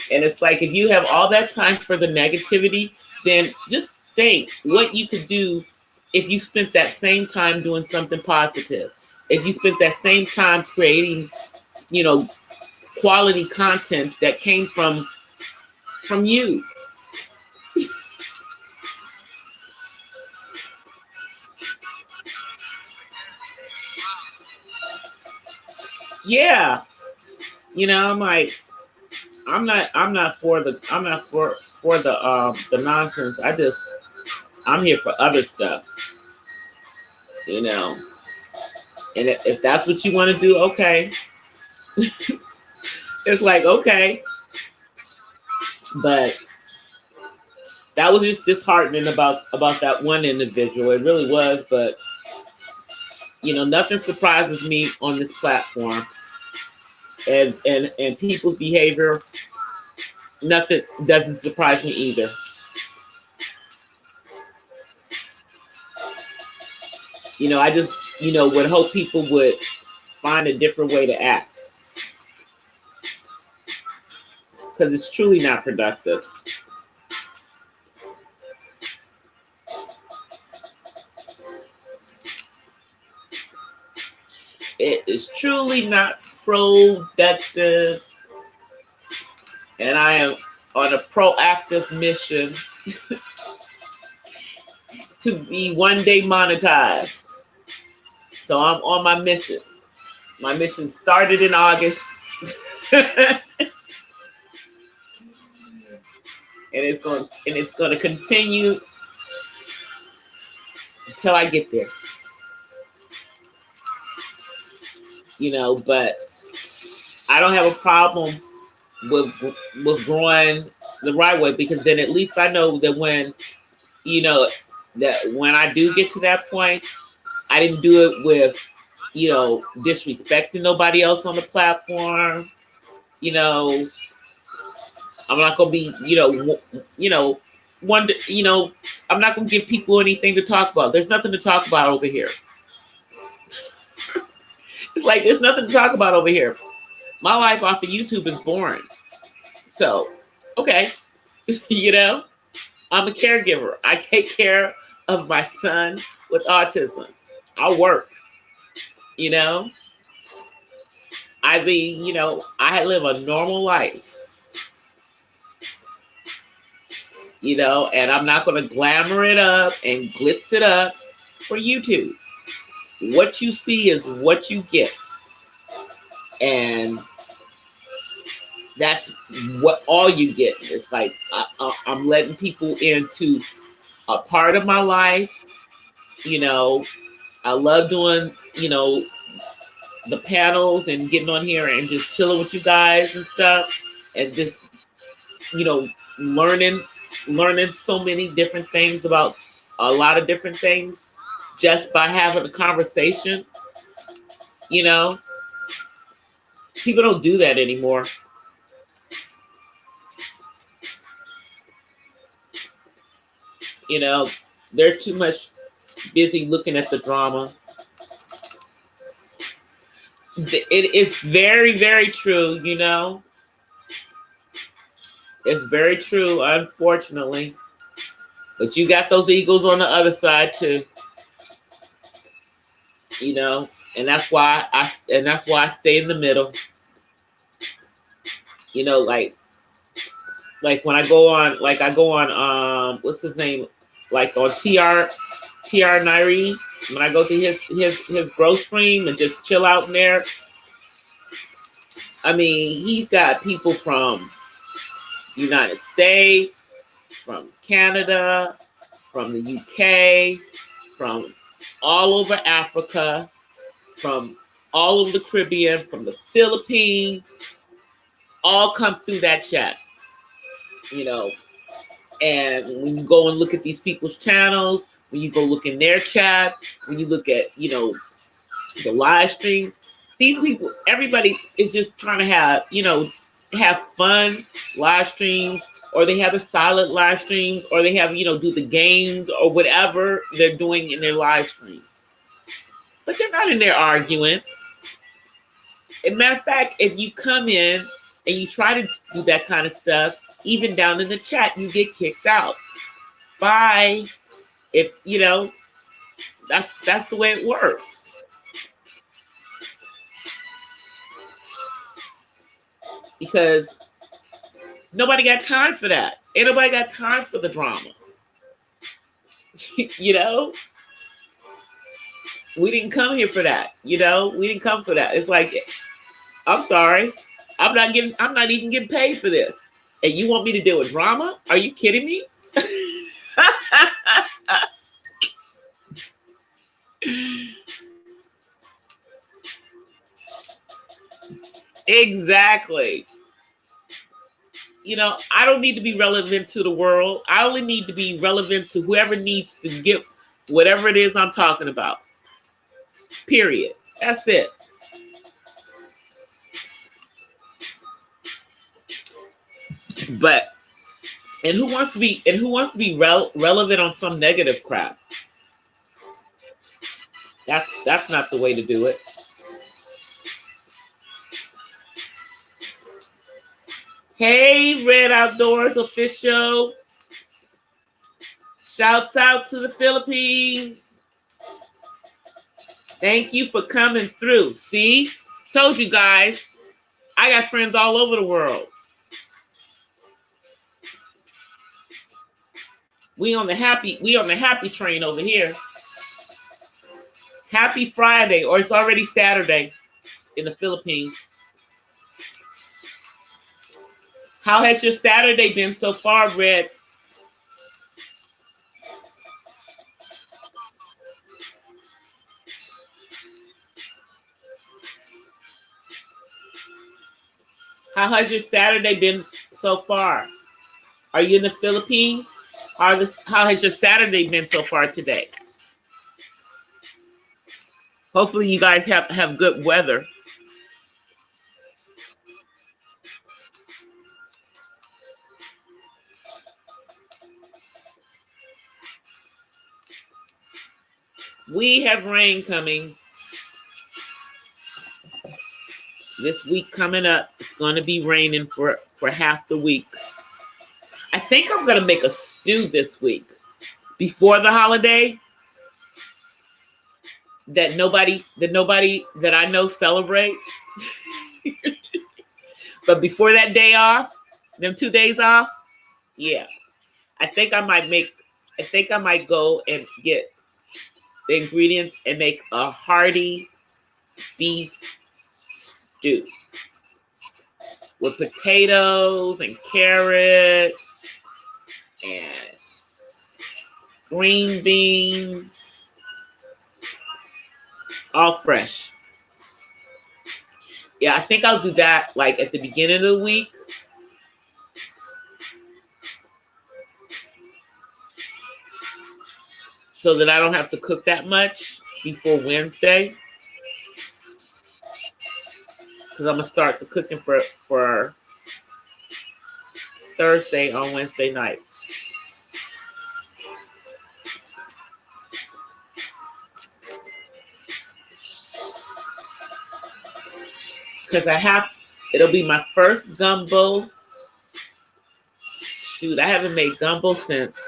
And it's like, if you have all that time for the negativity, then just think what you could do if you spent that same time doing something positive. If you spent that same time creating, quality content that came from you. Yeah. I'm like, I'm not for the nonsense. I'm here for other stuff. And if that's what you want to do, okay. It's like, okay. But that was just disheartening about that one individual. It really was, but nothing surprises me on this platform. And people's behavior, nothing doesn't surprise me either. I just, would hope people would find a different way to act. Because it's truly not productive. It is truly not productive. And I am on a proactive mission to be one day monetized. So I'm on my mission. My mission started in August. And it's going to continue until I get there. But I don't have a problem with growing the right way, because then at least I know that when, you know, that when I do get to that point, I didn't do it with, you know, disrespecting nobody else on the platform. You know, I'm not gonna be, you know, one, you know, I'm not gonna give people anything to talk about. There's nothing to talk about over here. It's like there's nothing to talk about over here. My life off of YouTube is boring. So, okay, you know, I'm a caregiver. I take care of my son with autism. I work, you know. I mean, you know, I live a normal life, you know, and I'm not going to glamour it up and glitz it up for YouTube. What you see is what you get. And that's what all you get. It's like I'm letting people into a part of my life. You know, I love doing, you know, the panels and getting on here and just chilling with you guys and stuff, and just, you know, learning so many different things about a lot of different things just by having a conversation. You know, people don't do that anymore. You know, they're too much busy looking at the drama. It is very, very true, you know. It's very true, unfortunately. But you got those egos on the other side too. You know, and that's why I stay in the middle. You know, like when I go on, what's his name? Like on TR Nairi, when I go to his growth stream and just chill out in there. I mean, he's got people from the United States, from Canada, from the UK, from all over Africa, from all over the Caribbean, from the Philippines, all come through that chat, you know. And when you go and look at these people's channels, when you go look in their chats, when you look at, you know, the live streams, these people, everybody is just trying to have, you know, have fun live streams, or they have a silent live streams, or they have, you know, do the games or whatever they're doing in their live stream. But they're not in there arguing. As a matter of fact, if you come in and you try to do that kind of stuff, even down in the chat, you get kicked out. Bye. If, you know, that's the way it works. Because nobody got time for that. Ain't nobody got time for the drama. You know? We didn't come here for that. You know? We didn't come for that. It's like, I'm sorry. I'm not even getting paid for this. And you want me to deal with drama? Are you kidding me? Exactly. You know, I don't need to be relevant to the world. I only need to be relevant to whoever needs to get whatever it is I'm talking about. Period. That's it. But who wants to be relevant on some negative crap? That's not the way to do it. Hey, Red Outdoors official. Shouts out to the Philippines. Thank you for coming through. See? Told you guys. I got friends all over the world. We on the happy train over here. Happy Friday, or it's already Saturday in the Philippines. How has your Saturday been so far, Red? How has your Saturday been so far? Are you in the Philippines? How has your Saturday been so far today? Hopefully you guys have good weather. We have rain coming. This week coming up, it's going to be raining for half the week. I think I'm going to make a stew this week before the holiday that nobody that I know celebrates. But before that day off, them 2 days off, yeah. I think I might go and get the ingredients and make a hearty beef stew with potatoes and carrots and green beans, all fresh. Yeah, I think I'll do that like at the beginning of the week. So that I don't have to cook that much before Wednesday. Because I'm going to start the cooking for Thursday on Wednesday night. Because it'll be my first gumbo. Shoot, I haven't made gumbo since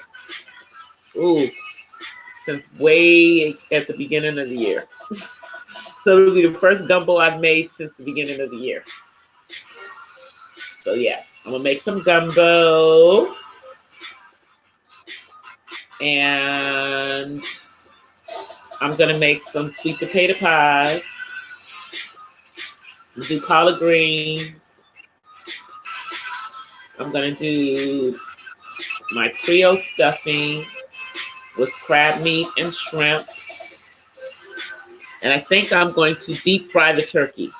way at the beginning of the year. So it'll be the first gumbo I've made since the beginning of the year. So yeah, I'm gonna make some gumbo. And I'm gonna make some sweet potato pies. Do collard greens. I'm gonna do my Creole stuffing with crab meat and shrimp. And I think I'm going to deep fry the turkey.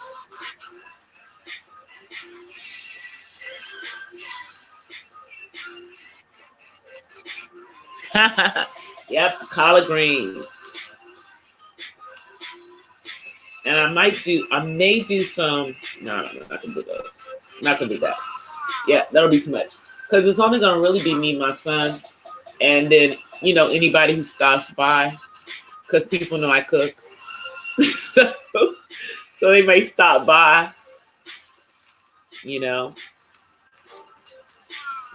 Yep, collard greens. And I may do some, no, I'm not gonna do those. I'm not gonna do that. Yeah, that'll be too much. Because it's only gonna really be me, my son, and then, anybody who stops by, because people know I cook. so they may stop by,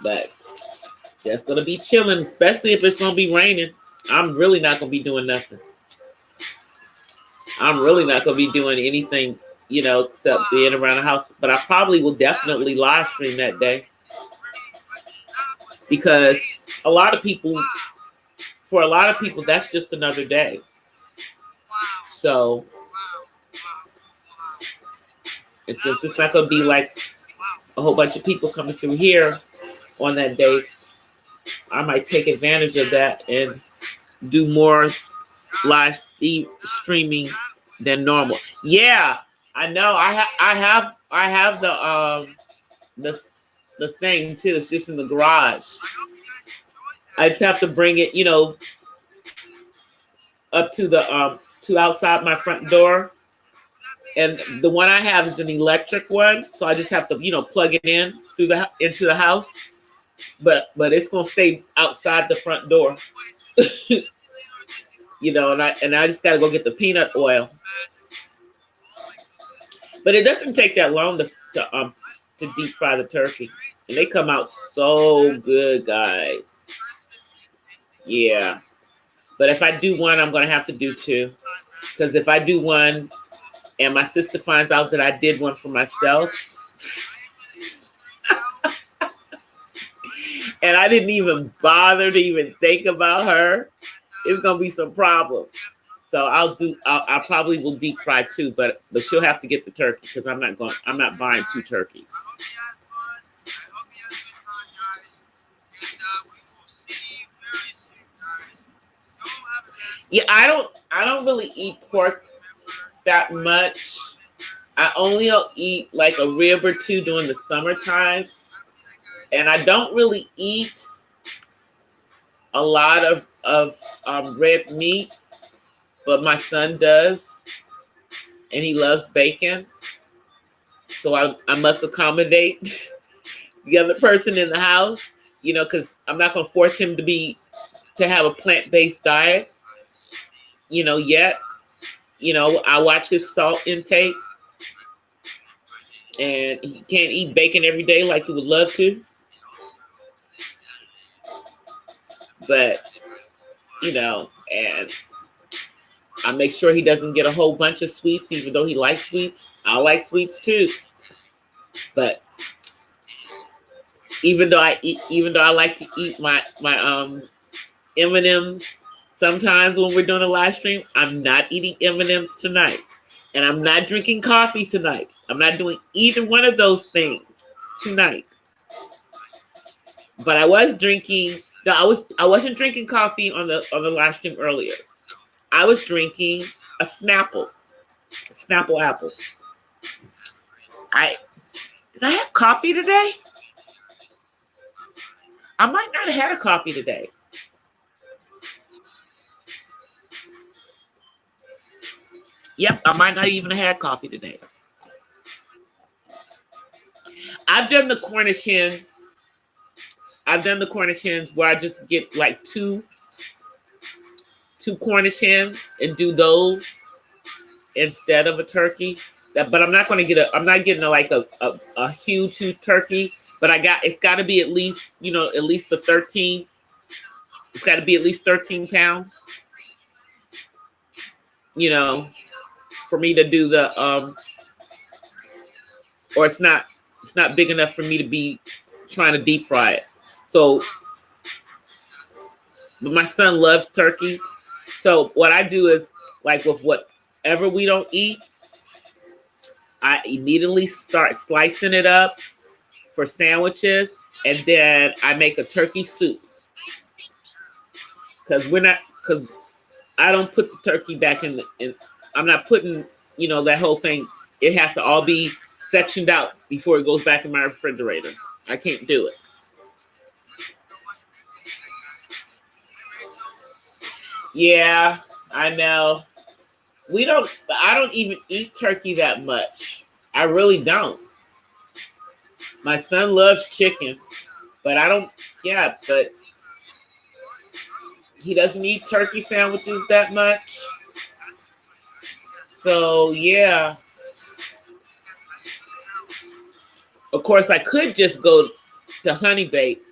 but just gonna be chilling, especially if it's gonna be raining. I'm really not gonna be doing nothing. I'm really not gonna be doing anything, except being around the house. But I probably will definitely live stream that day. Because for a lot of people, that's just another day. So since it's not going to be like a whole bunch of people coming through here on that day, I might take advantage of that and do more live streaming than normal. Yeah, I know. I have the thing too. It's just in the garage. I just have to bring it, up to the to outside my front door. And the one I have is an electric one, so I just have to, plug it in into the house. But it's gonna stay outside the front door. And I just gotta go get the peanut oil. But it doesn't take that long to deep fry the turkey, and they come out so good, guys. Yeah. But if I do one, I'm gonna have to do two, because if I do one and my sister finds out that I did one for myself, and I didn't even bother to even think about her, it's gonna be some problems. So I probably will deep fry two, but she'll have to get the turkey, because I'm not buying two turkeys. Yeah, I don't really eat pork that much. I only eat like a rib or two during the summertime. And I don't really eat a lot of red meat, but my son does, and he loves bacon. So I must accommodate the other person in the house, because I'm not going to force him to have a plant-based diet, yet. I watch his salt intake, and he can't eat bacon every day like he would love to. But, and I make sure he doesn't get a whole bunch of sweets, even though he likes sweets. I like sweets too. But even though I like to eat my M&Ms sometimes when we're doing a live stream, I'm not eating M&Ms tonight. And I'm not drinking coffee tonight. I'm not doing either one of those things tonight. But I was drinking. No, I wasn't drinking coffee on the live stream earlier. I was drinking a Snapple apple. Did I have coffee today? I might not have had a coffee today. Yep, I might not even have had coffee today. I've done the Cornish hens. Where I just get like two Cornish hens and do those instead of a turkey. But I'm not going to I'm not getting a huge turkey. But it's got to be at least, at least the 13. It's got to be at least 13 pounds, for me to do the, or it's not big enough for me to be trying to deep fry it. So, but my son loves turkey. So what I do is, like, with whatever we don't eat, I immediately start slicing it up for sandwiches, and then I make a turkey soup. Because I don't put the turkey back in I'm not putting, that whole thing. It has to all be sectioned out before it goes back in my refrigerator. I can't do it. Yeah, I know. I don't even eat turkey that much. I really don't. My son loves chicken, but but he doesn't eat turkey sandwiches that much. So, yeah. Of course, I could just go to Honey Bake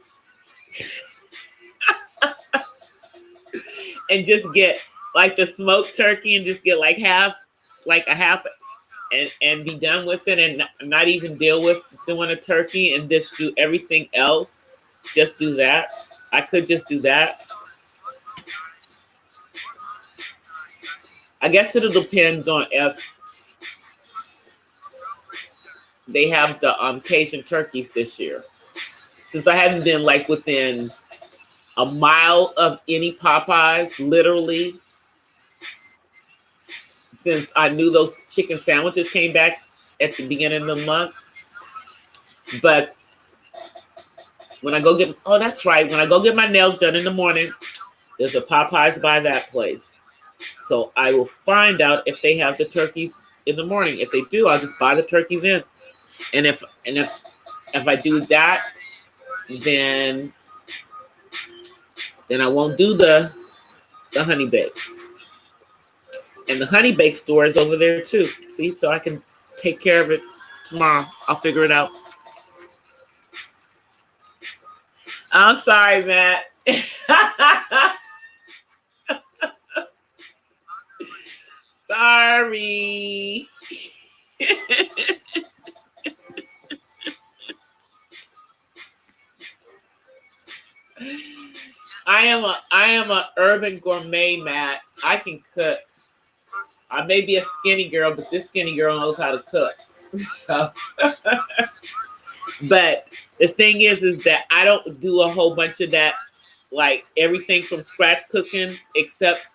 and just get like the smoked turkey and just get like a half and be done with it, and not even deal with doing a turkey and just do everything else. Just do that. I could just do that. I guess it'll depend on if they have the Cajun turkeys this year. Since I haven't been like within a mile of any Popeyes, literally, since I knew those chicken sandwiches came back at the beginning of the month. But when I go get, that's right, when I go get my nails done in the morning, there's a Popeyes by that place. So I will find out if they have the turkeys in the morning. If they do, I'll just buy the turkeys in. And if I do that, then I won't do the Honey Bake. And the Honey Bake store is over there too. See, so I can take care of it tomorrow. I'll figure it out. I'm sorry, Matt. Sorry. I am a urban gourmet, Matt. I can cook. I may be a skinny girl, but this skinny girl knows how to cook. So, but the thing is that I don't do a whole bunch of that, like everything from scratch cooking, except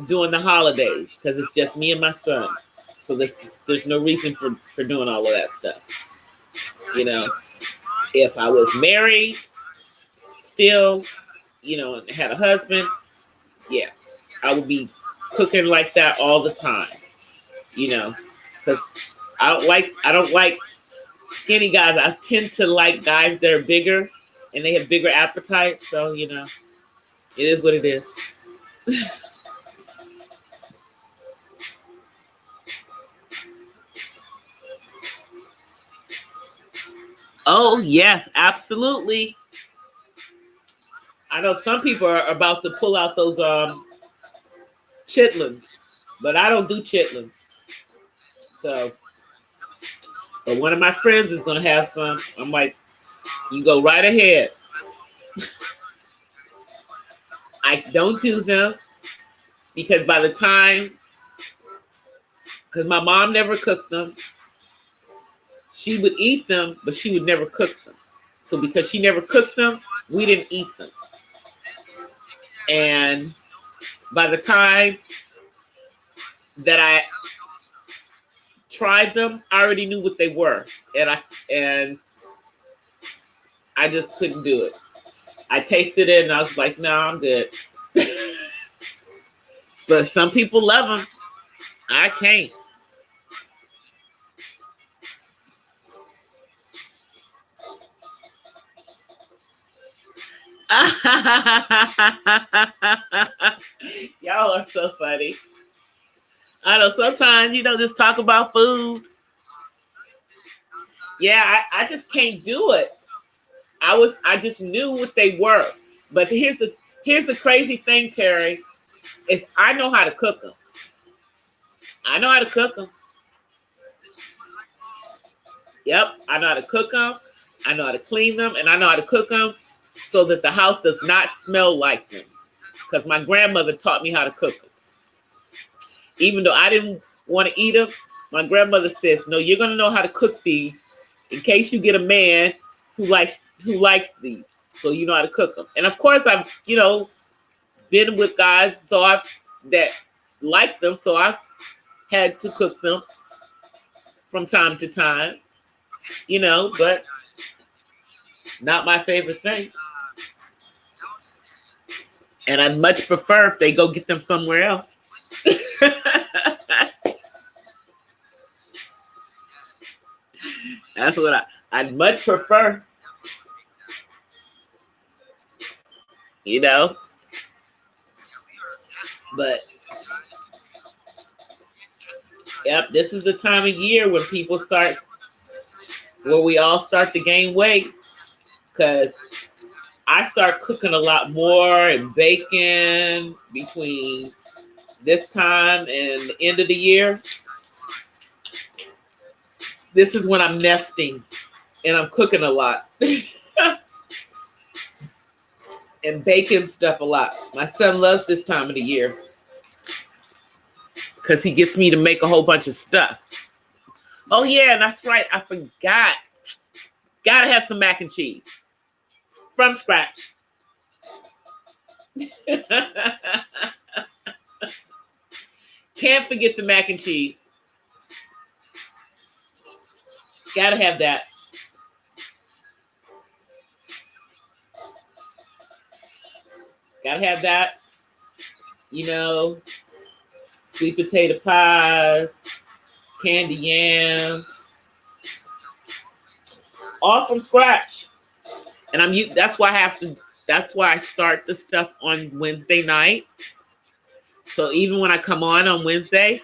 during the holidays, because it's just me and my son. So there's no reason for doing all of that stuff. You know, if I was married still, you know, and had a husband, yeah, I would be cooking like that all the time. You know, because I don't like skinny guys. I tend to like guys that are bigger and they have bigger appetites. So, you know, it is what it is. Oh, yes, absolutely. I know some people are about to pull out those chitlins, but I don't do chitlins. So, but one of my friends is going to have some. I'm like, you go right ahead. I don't do them because by the time, because my mom never cooked them, she would eat them, but she would never cook them. So because she never cooked them, we didn't eat them. And by the time that I tried them, I already knew what they were, and I just couldn't do it. I tasted it and I was like, no, I'm good. But some people love them. I can't. Y'all are so funny. I know sometimes, you know, just talk about food. Yeah, I just can't do it. I just knew what they were. But here's the crazy thing, Terry, is I know how to cook them. I know how to cook them. Yep, I know how to cook them. I know how to clean them, and I know how to cook them so that the house does not smell like them. Because my grandmother taught me how to cook them. Even though I didn't want to eat them, my grandmother says, "No, you're gonna know how to cook these in case you get a man who likes these, so you know how to cook them." And of course, I've been with guys that like them, so I've had to cook them from time to time, but not my favorite thing. And I'd much prefer if they go get them somewhere else. That's what I'd much prefer. But yep, this is the time of year when we all start to gain weight, because I start cooking a lot more and baking between this time and the end of the year. This is when I'm nesting and I'm cooking a lot and baking stuff a lot. My son loves this time of the year because he gets me to make a whole bunch of stuff. Oh yeah, that's right. I forgot. Gotta have some mac and cheese from scratch. Can't forget the mac and cheese. Gotta have that. Gotta have that. Sweet potato pies, candy yams, all from scratch. And that's why I start the stuff on Wednesday night. So even when I come on Wednesday,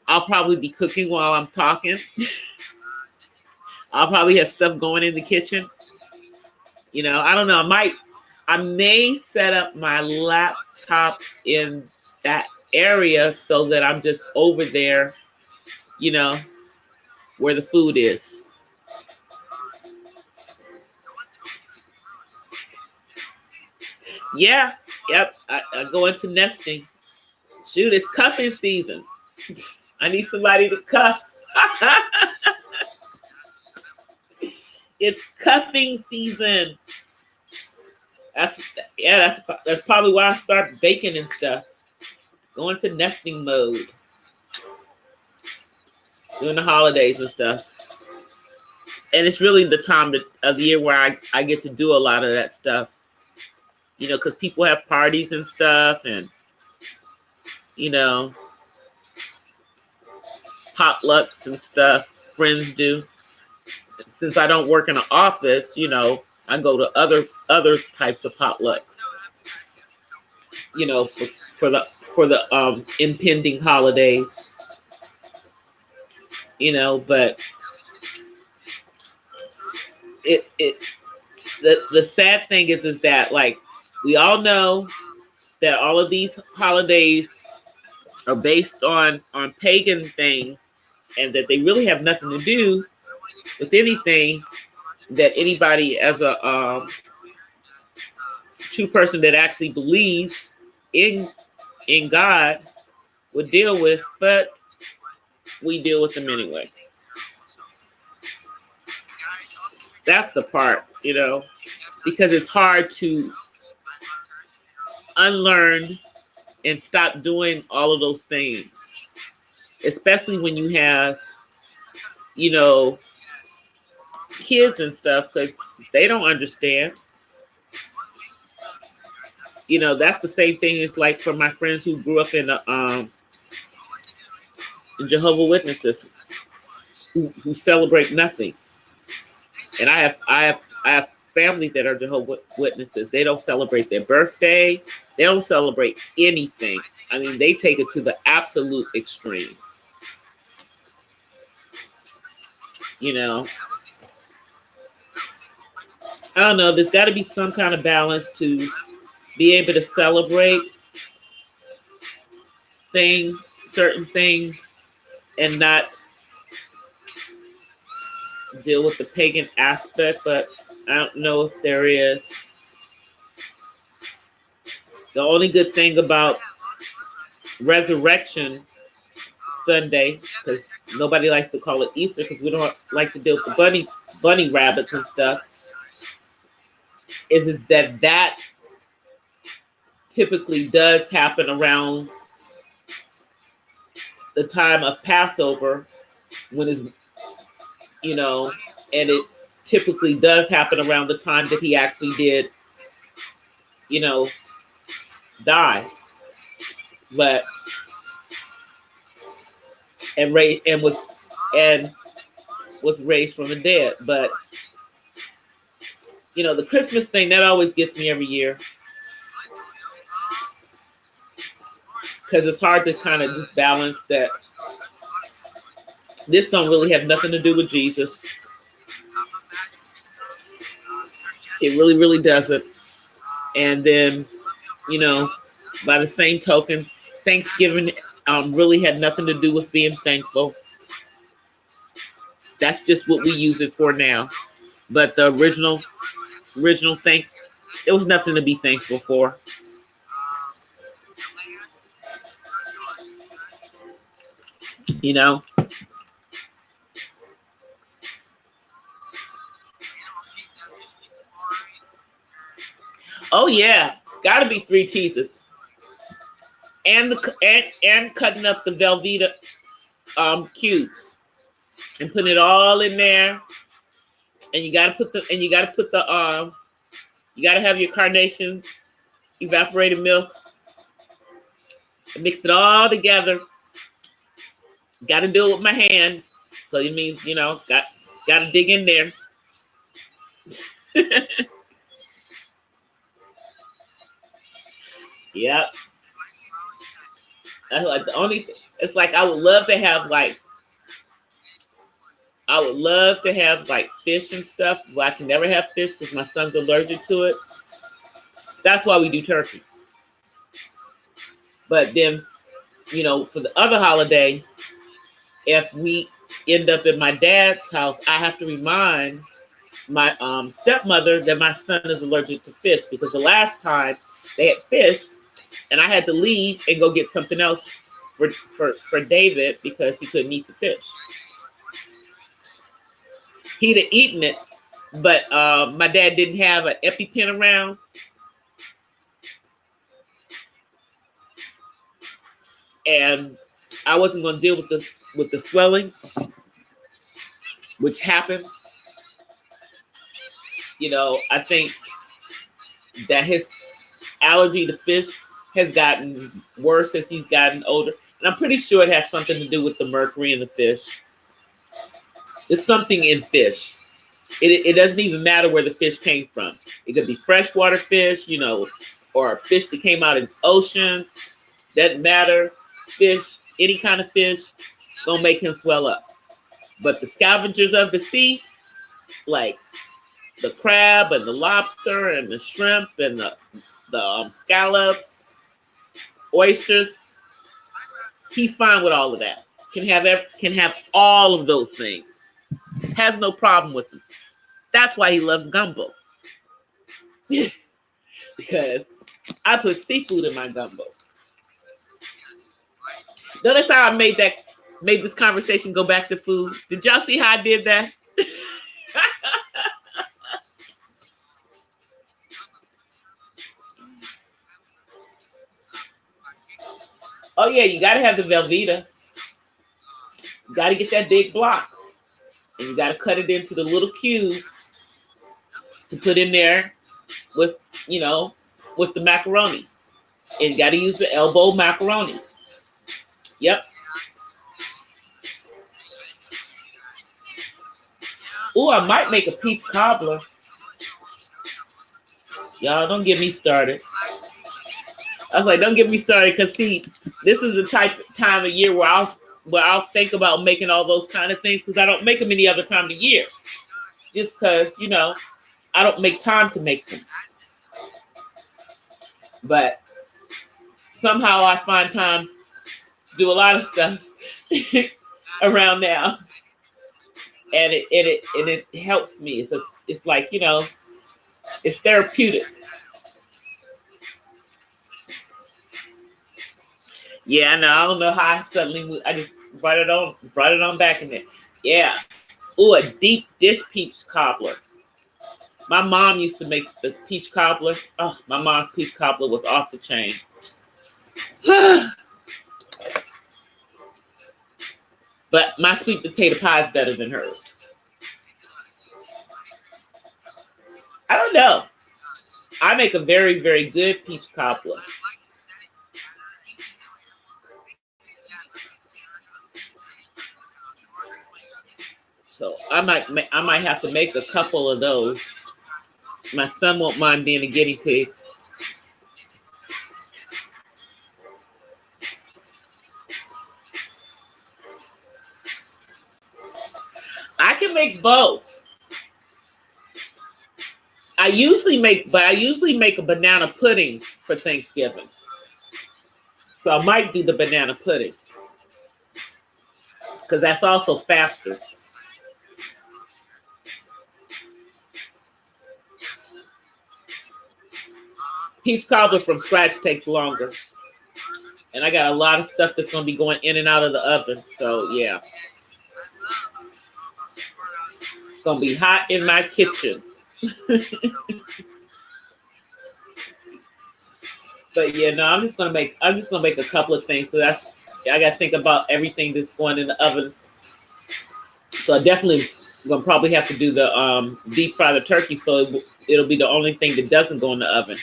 I'll probably be cooking while I'm talking. I'll probably have stuff going in the kitchen. I don't know. I may set up my laptop in that area so that I'm just over there, where the food is. Yeah. Yep. I go into nesting. Shoot, it's cuffing season. I need somebody to cuff. It's cuffing season. That's probably why I start baking and stuff. Go into nesting mode. during the holidays and stuff. And it's really the time of the year where I get to do a lot of that stuff. You know, because people have parties and stuff, and, you know, potlucks and stuff. Friends do. Since I don't work in an office, you know, I go to other types of potlucks. You know, for the impending holidays. You know, but the sad thing is that, like, we all know that all of these holidays are based on pagan things, and that they really have nothing to do with anything that anybody as a true person that actually believes in God would deal with, but we deal with them anyway. That's the part, you know, because it's hard to unlearn and stop doing all of those things, especially when you have, you know, kids and stuff, because they don't understand. You know, that's the same thing. It's like for my friends who grew up in the Jehovah's Witnesses, who celebrate nothing. And I have family that are Jehovah's Witnesses. They don't celebrate their birthday. They don't celebrate anything. I mean, they take it to the absolute extreme. You know, I don't know. There's got to be some kind of balance to be able to celebrate things, certain things, and not deal with the pagan aspect, but I don't know if there is. The only good thing about Resurrection Sunday, because nobody likes to call it Easter, because we don't like to deal with the bunny rabbits and stuff, is that typically does happen around the time of Passover, when it's, you know, and it typically does happen around the time that he actually did, you know, die, but and was raised from the dead. But you know, the Christmas thing, that always gets me every year, because it's hard to kind of just balance that this don't really have nothing to do with Jesus. It really, really doesn't. And then, you know, by the same token, Thanksgiving really had nothing to do with being thankful. That's just what we use it for now. But the original thing, it was nothing to be thankful for. You know? Oh yeah, gotta be 3 cheeses. And cutting up the Velveeta cubes and putting it all in there. And you gotta put the you gotta have your carnation evaporated milk and mix it all together. Gotta do it with my hands. So it means, you know, gotta dig in there. Yep. That's like the only thing. It's like I would love to have like fish and stuff, but I can never have fish because my son's allergic to it. That's why we do turkey. But then, you know, for the other holiday, if we end up in my dad's house, I have to remind my stepmother that my son is allergic to fish, because the last time they had fish and I had to leave and go get something else for David because he couldn't eat the fish. He'd have eaten it, but my dad didn't have an EpiPen around. And I wasn't going to deal with the swelling. which happened. I think that his allergy to fish has gotten worse as he's gotten older. And I'm pretty sure it has something to do with the mercury in the fish. It's something in fish. It doesn't even matter where the fish came from. It could be freshwater fish, or a fish that came out of the ocean. Doesn't matter. Fish, any kind of fish, gonna make him swell up. But the scavengers of the sea, like the crab and the lobster and the shrimp and the scallops, oysters, he's fine with all of that. Can have all of those things. Has no problem with them. That's why he loves gumbo. Because I put seafood in my gumbo. Notice how I made this conversation go back to food. Did y'all see how I did that? Oh yeah, you gotta have the Velveeta. You gotta get that big block. And you gotta cut it into the little cubes to put in there with the macaroni. And you gotta use the elbow macaroni. Yep. Ooh, I might make a peach cobbler. Y'all don't get me started. I was like, don't get me started, because see, this is the time of year where I'll think about making all those kind of things, because I don't make them any other time of the year. Just because, I don't make time to make them. But somehow I find time to do a lot of stuff around now. And it helps me. It's like, it's therapeutic. Yeah, no, I don't know how I suddenly I just brought it on back in there. Yeah. Ooh, a deep dish peach cobbler. My mom used to make the peach cobbler. Oh, my mom's peach cobbler was off the chain. But my sweet potato pie is better than hers. I don't know. I make a very, very good peach cobbler. So I might have to make a couple of those. My son won't mind being a guinea pig. I can make both. I usually make a banana pudding for Thanksgiving. So I might do the banana pudding, because that's also faster. Peach cobbler from scratch takes longer. And I got a lot of stuff that's going to be going in and out of the oven. So, yeah. It's going to be hot in my kitchen. But, yeah, no, I'm just going to make a couple of things. So I got to think about everything that's going in the oven. So I definitely going to probably have to do the deep fry the turkey. So it'll be the only thing that doesn't go in the oven.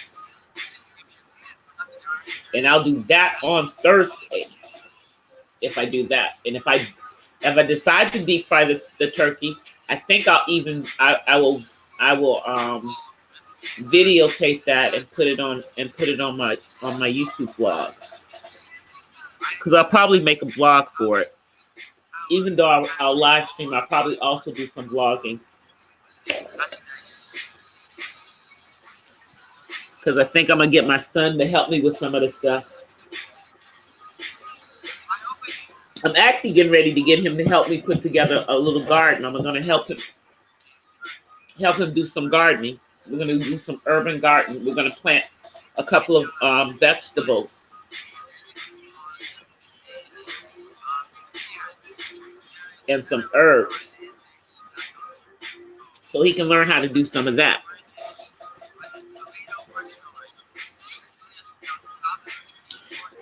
And I'll do that on Thursday if I do that. And if I decide to deep fry the turkey, I think I will videotape that and put it on my YouTube vlog. Because I'll probably make a vlog for it. Even though I'll live stream, I'll probably also do some vlogging. Because I think I'm going to get my son to help me with some of the stuff. I'm actually getting ready to get him to help me put together a little garden. I'm going to help him do some gardening. We're going to do some urban gardening. We're going to plant a couple of vegetables. And some herbs. So he can learn how to do some of that.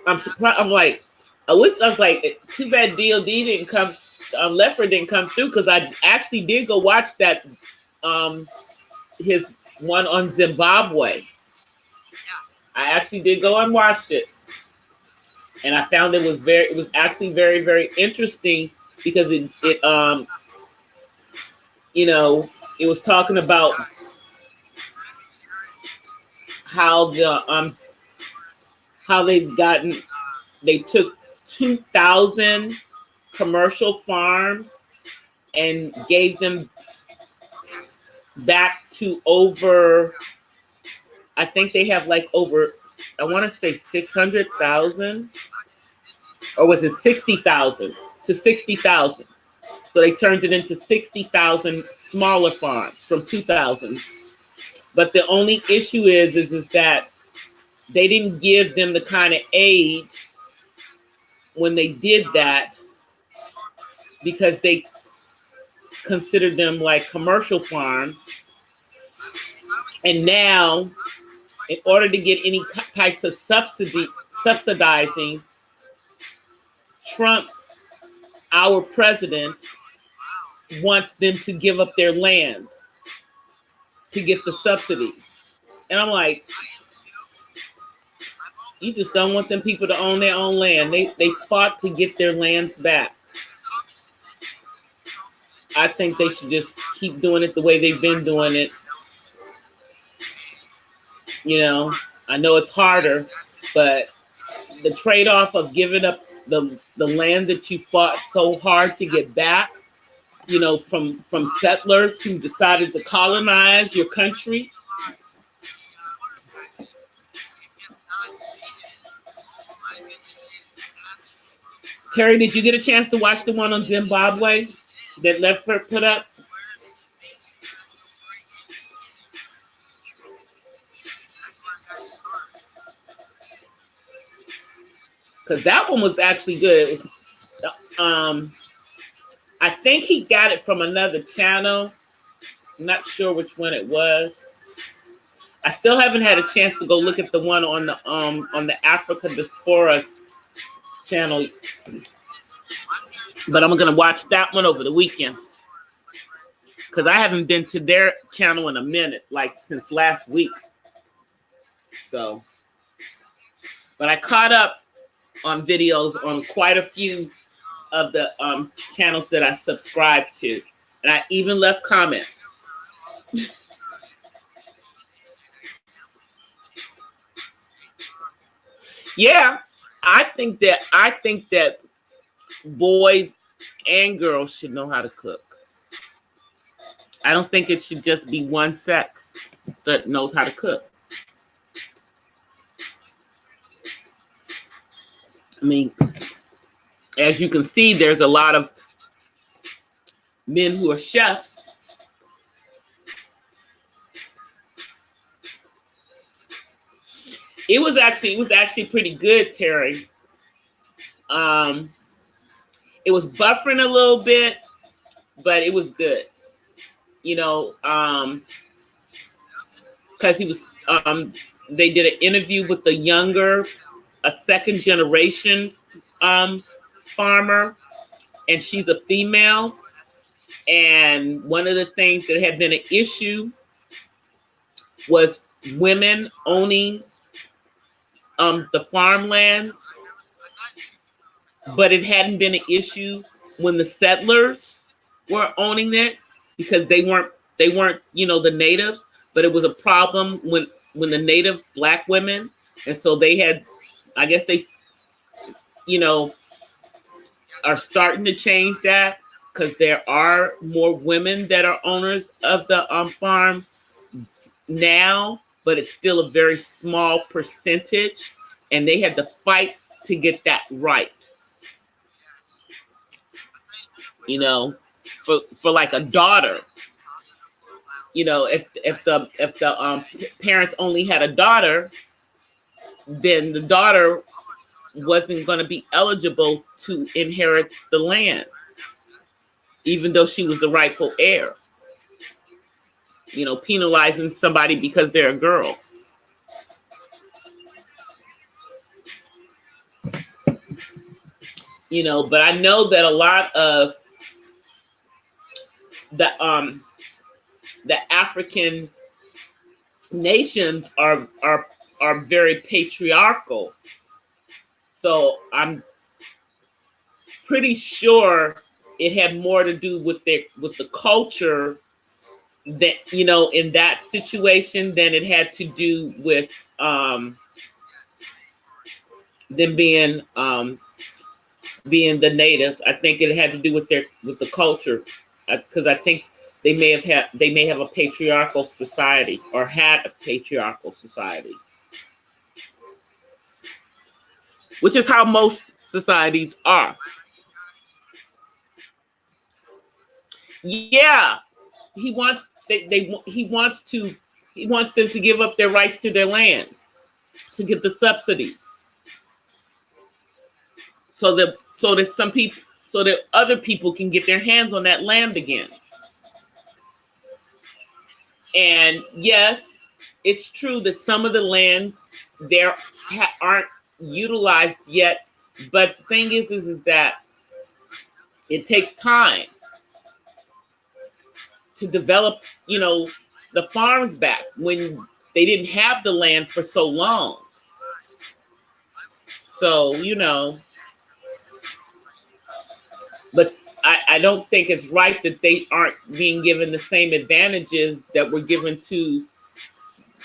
I'm surprised. I was like, too bad DOD didn't come Leffler didn't come through because I actually did go watch that his one on Zimbabwe. I actually did go and watch it, and I found it was actually very, very interesting because it you know, it was talking about how they took 2,000 commercial farms and gave them back to over, I think they have like over, I want to say 600,000, or was it 60,000 to 60,000? So they turned it into 60,000 smaller farms from 2,000. But the only issue is that they didn't give them the kind of aid when they did that because they considered them like commercial farms. And now, in order to get any types of subsidizing, Trump, our president, wants them to give up their land to get the subsidies. And I'm like, you just don't want them people to own their own land. They fought to get their lands back. I think they should just keep doing it the way they've been doing it. You know, I know it's harder, but the trade-off of giving up the land that you fought so hard to get back, you know, from settlers who decided to colonize your country. Terry, did you get a chance to watch the one on Zimbabwe that Leffler put up? Because that one was actually good. I think he got it from another channel. I'm not sure which one it was. I still haven't had a chance to go look at the one on the Africa Diaspora channel, but I'm gonna watch that one over the weekend because I haven't been to their channel in a minute, like since last week. So, but I caught up on videos on quite a few of the channels that I subscribe to, and I even left comments. Yeah, I think that boys and girls should know how to cook. I don't think it should just be one sex that knows how to cook. I mean, as you can see, there's a lot of men who are chefs. It was actually pretty good, Terry. It was buffering a little bit, but it was good. You know, because he was they did an interview with a second generation farmer, and she's a female. And one of the things that had been an issue was women owning the farmlands, but it hadn't been an issue when the settlers were owning it because they weren't, you know, the natives, but it was a problem when the native Black women, and so they had, I guess they, you know, are starting to change that because there are more women that are owners of the farm now, but it's still a very small percentage, and they had to fight to get that right. You know, for like a daughter, you know, if the parents only had a daughter, then the daughter wasn't going to be eligible to inherit the land, even though she was the rightful heir. You know, penalizing somebody because they're a girl. You know, but I know that a lot of the African nations are very patriarchal. So I'm pretty sure it had more to do with the culture that, you know, in that situation than it had to do with them being the natives. I think it had to do with the culture, because I think they may have a patriarchal society, or had a patriarchal society, which is how most societies are. Yeah, he wants he wants them to give up their rights to their land, to get the subsidies, so that some people, so that other people can get their hands on that land again. And yes, it's true that some of the lands there aren't utilized yet, but the thing is that it takes time to develop, you know, the farms back when they didn't have the land for so long. So, you know, but I don't think it's right that they aren't being given the same advantages that were given to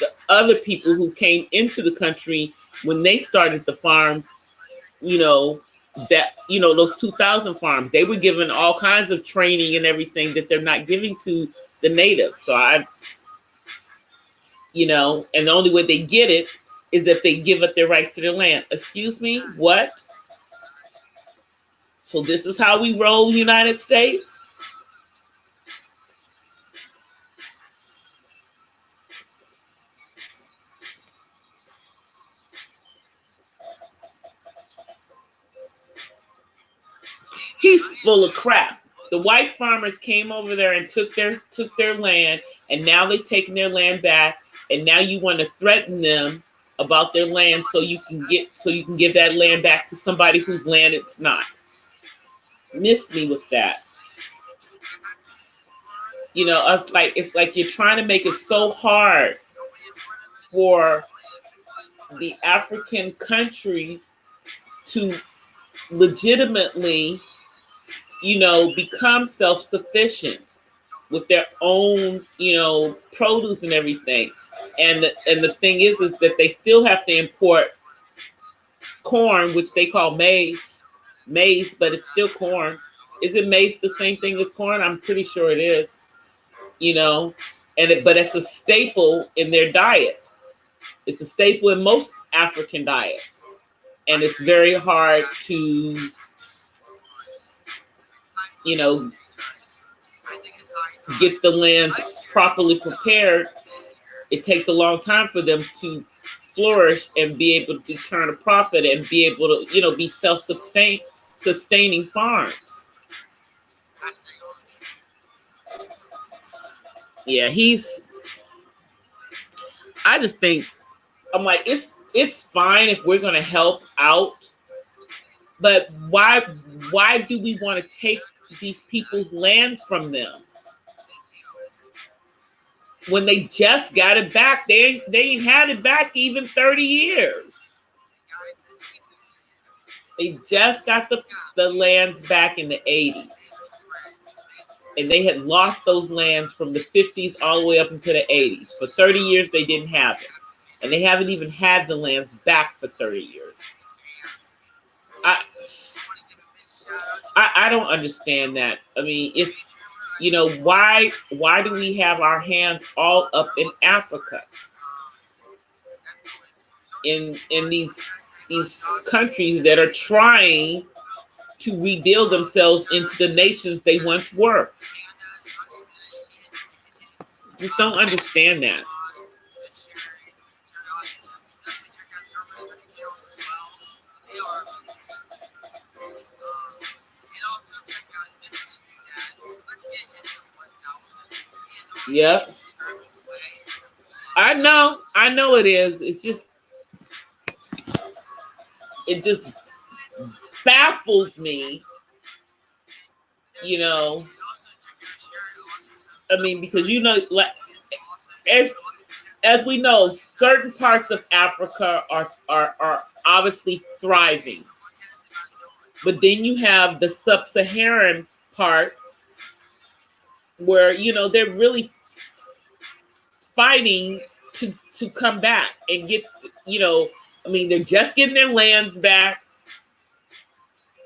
the other people who came into the country when they started the farms. You know, that, you know, those 2000 farms, they were given all kinds of training and everything that they're not giving to the natives. So you know, and the only way they get it is if they give up their rights to their land. Excuse me, what? So this is how we roll, United States? He's full of crap. The white farmers came over there and took their land, and now they've taken their land back, and now you want to threaten them about their land so you can give that land back to somebody whose land it's not. Miss me with that. You know, it's like you're trying to make it so hard for the African countries to legitimately, you know, become self-sufficient with their own, you know, produce and everything. And the thing is that they still have to import corn, which they call maize, but it's still corn. Is it maize the same thing as corn? I'm pretty sure it is. You know, but it's a staple in their diet. It's a staple in most African diets, and it's very hard to, you know, get the lands properly prepared. It takes a long time for them to flourish and be able to turn a profit and be able to, you know, be sustaining farms. Yeah, I just think, I'm like, it's fine if we're gonna help out, but why do we want to take these people's lands from them when they just got it back? They ain't had it back even 30 years. They just got the lands back in the 80s. And they had lost those lands from the 50s all the way up into the 80s. For 30 years, they didn't have it. And they haven't even had the lands back for 30 years. I don't understand that. I mean, if, you know, why do we have our hands all up in Africa? In these countries that are trying to rebuild themselves into the nations they once were. Just don't understand that. Yep. I know it is. It's just, it just baffles me, you know, I mean, because like as we know, certain parts of Africa are obviously thriving, but then you have the sub-Saharan part where they're really fighting to come back and get I mean, they're just getting their lands back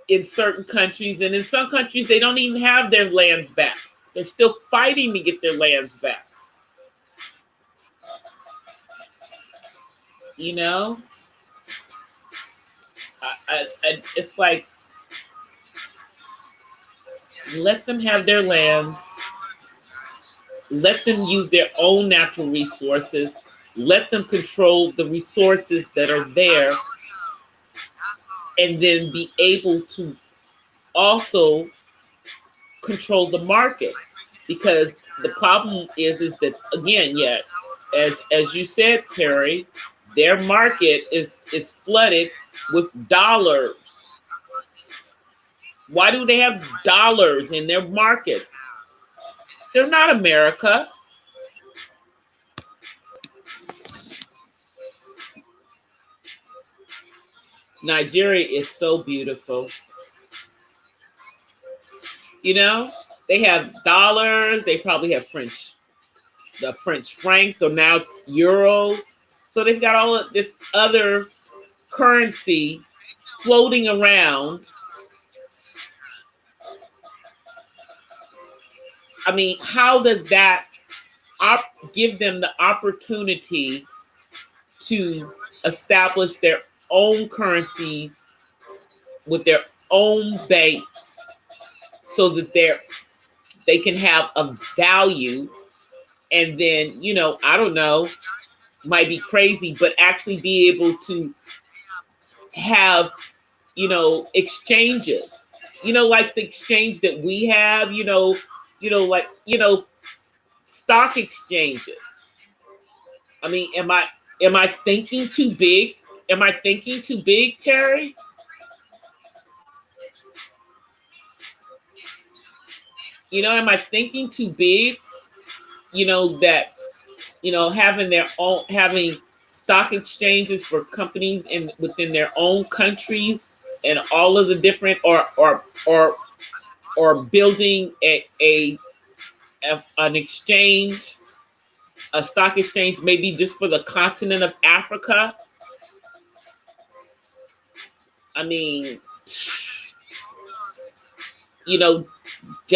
in certain countries, and in some countries they don't even have their lands back. They're still fighting to get their lands back. It's like, let them have their lands, let them use their own natural resources, let them control the resources that are there, and then be able to also control the market. Because the problem is that, again, yeah, as you said, Terry, their market is flooded with dollars. Why do they have dollars in their market? They're not America. Nigeria is so beautiful. They have dollars. They probably have the French francs, or now euros. So they've got all of this other currency floating around. I mean, how does that give them the opportunity to establish their own currencies with their own banks, so that they can have a value, and then I don't know, might be crazy, but actually be able to have exchanges, like the exchange that we have, like stock exchanges. I mean, am I thinking too big? Am I thinking too big, Terry? Am I thinking too big? That having stock exchanges for companies within their own countries, and all of the different, or building an exchange, a stock exchange, maybe just for the continent of Africa. I mean,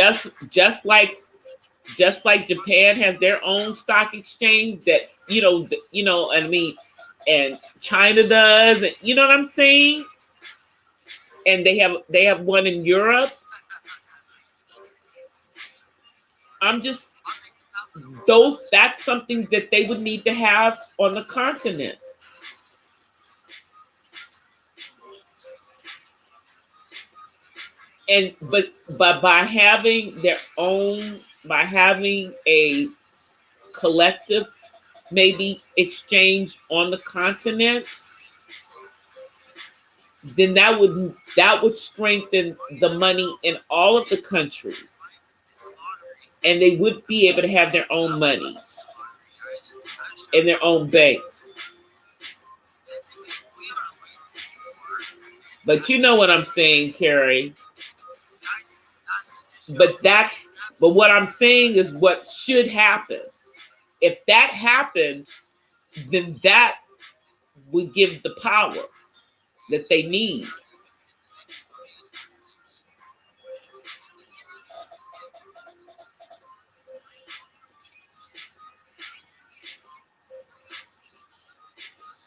just like Japan has their own stock exchange, that I mean, and China does, and you know what I'm saying? And they have one in Europe. That's something that they would need to have on the continent. But by having a collective, maybe, exchange on the continent, then that would strengthen the money in all of the countries, and they would be able to have their own monies and their own banks. But you know what I'm saying, Terry? But what I'm saying is what should happen. If that happened, then that would give the power that they need.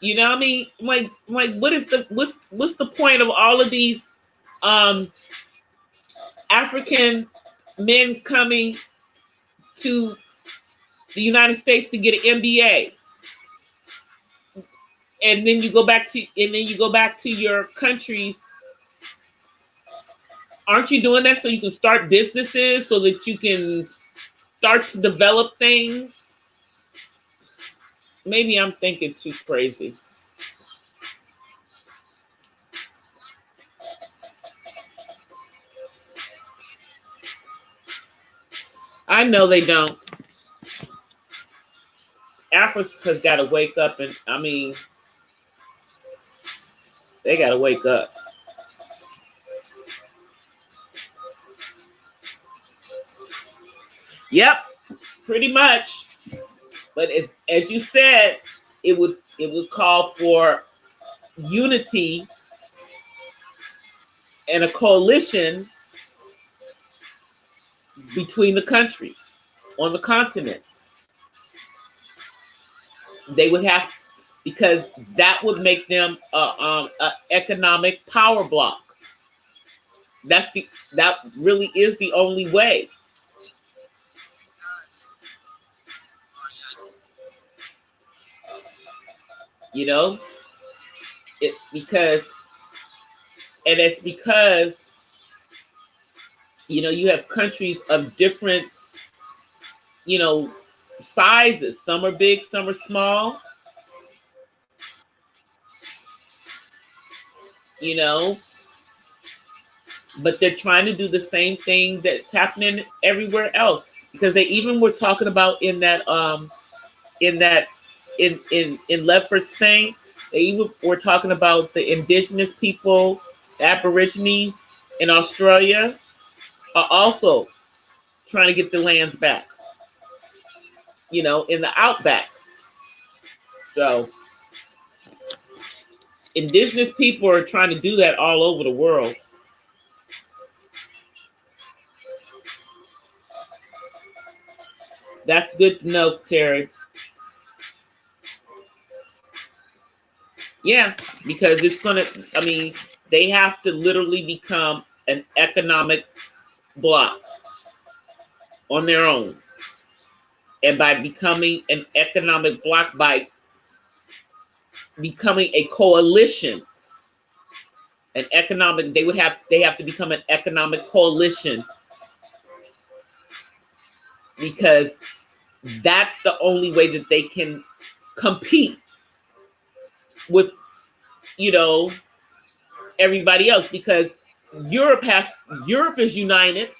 I mean, like what's the point of all of these African men coming to the United States to get an MBA, and then you go back to your countries? Aren't you doing that so you can start businesses, so that you can start to develop things? Maybe I'm thinking too crazy. I know they don't. Africa's got to wake up, and I mean, they got to wake up. Yep, pretty much. But as you said, it would call for unity and a coalition between the countries on the continent. They would have, because that would make them a economic power block. That really is the only way. You know, it's because you have countries of different, sizes. Some are big, some are small. But they're trying to do the same thing that's happening everywhere else, because they even were talking about in Ledford's thing, they even were talking about the indigenous people, the Aborigines in Australia are also trying to get the lands back, in the outback. So indigenous people are trying to do that all over the world. That's good to know, Terry. Yeah, because they have to literally become an economic bloc on their own. And by becoming an economic bloc, by becoming a coalition, they have to become an economic coalition, because that's the only way that they can compete with, everybody else, because Europe is united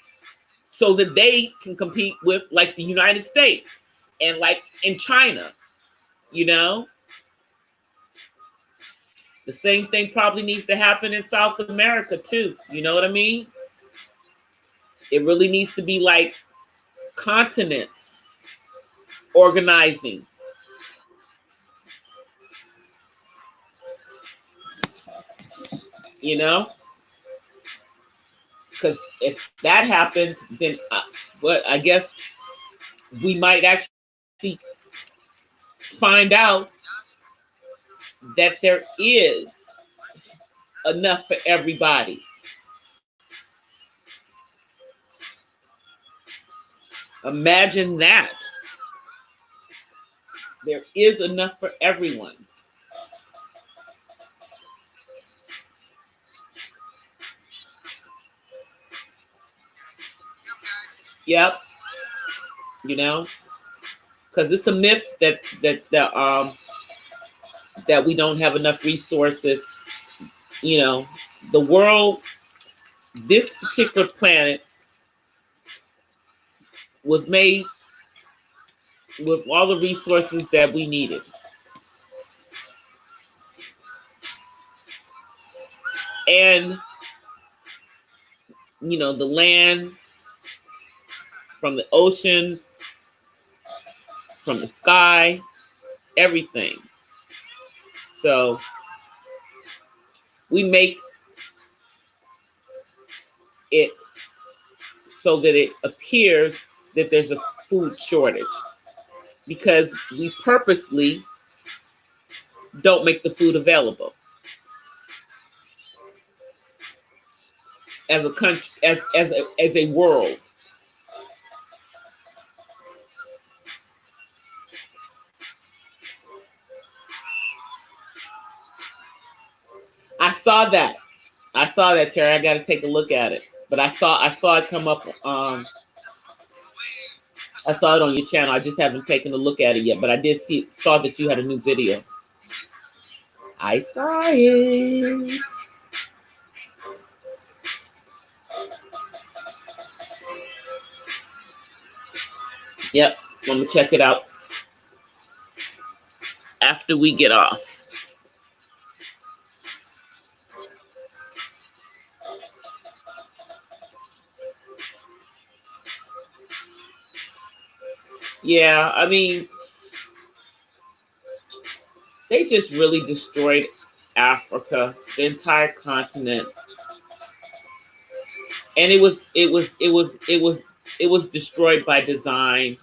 so that they can compete with, like, the United States and, like, in China, The same thing probably needs to happen in South America too. You know what I mean? It really needs to be like continents organizing. Because if that happens, then I guess we might actually find out that there is enough for everybody. Imagine that. There is enough for everyone. Yep. Because it's a myth that we don't have enough resources. The world, this particular planet, was made with all the resources that we needed. And, the land, from the ocean, from the sky, everything. So we make it so that it appears that there's a food shortage, because we purposely don't make the food available as a country, as a world. I saw that, Terry. I got to take a look at it. But I saw it come up. I saw it on your channel. I just haven't taken a look at it yet. But I saw that you had a new video. I saw it. Yep, I'm gonna check it out. after we get off. Yeah, I mean, they just really destroyed Africa, the entire continent. And it was destroyed by design.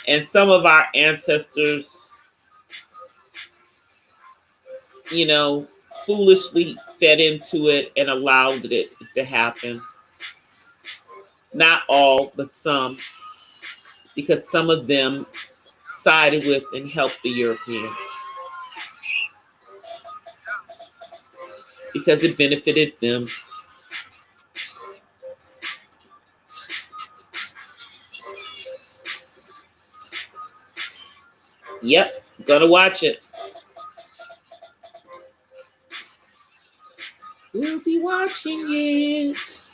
And some of our ancestors, you know, foolishly fed into it and allowed it to happen. Not all, but some, because some of them sided with and helped the Europeans because it benefited them. Yep, gonna watch it. We'll be watching it.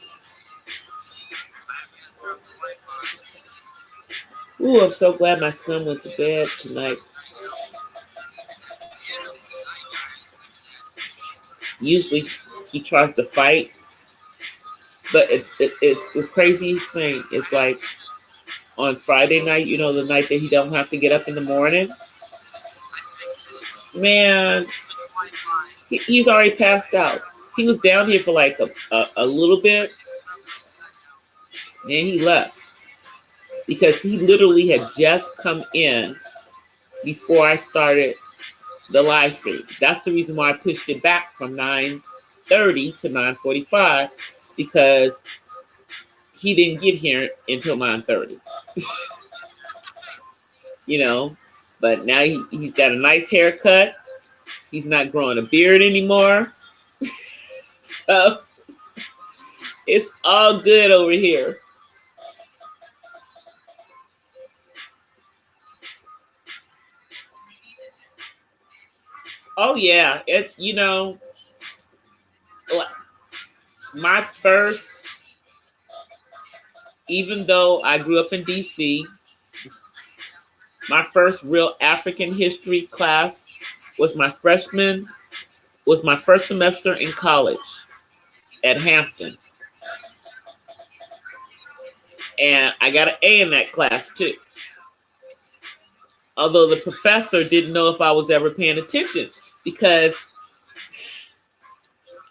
Ooh, I'm so glad my son went to bed tonight. Usually he tries to fight, but it's the craziest thing. It's like on Friday night, you know, the night that he don't have to get up in the morning. Man, he's already passed out. He was down here for like a little bit, then he left because he literally had just come in before I started the live stream. That's the reason why I pushed it back from 9:30 to 9:45, because he didn't get here until 9:30. You know, but now he's got a nice haircut. He's not growing a beard anymore. So it's all good over here. Oh yeah, you know, my first, even though I grew up in DC, my first real African history class was my first semester in college at Hampton. And I got an A in that class too. Although the professor didn't know if I was ever paying attention, because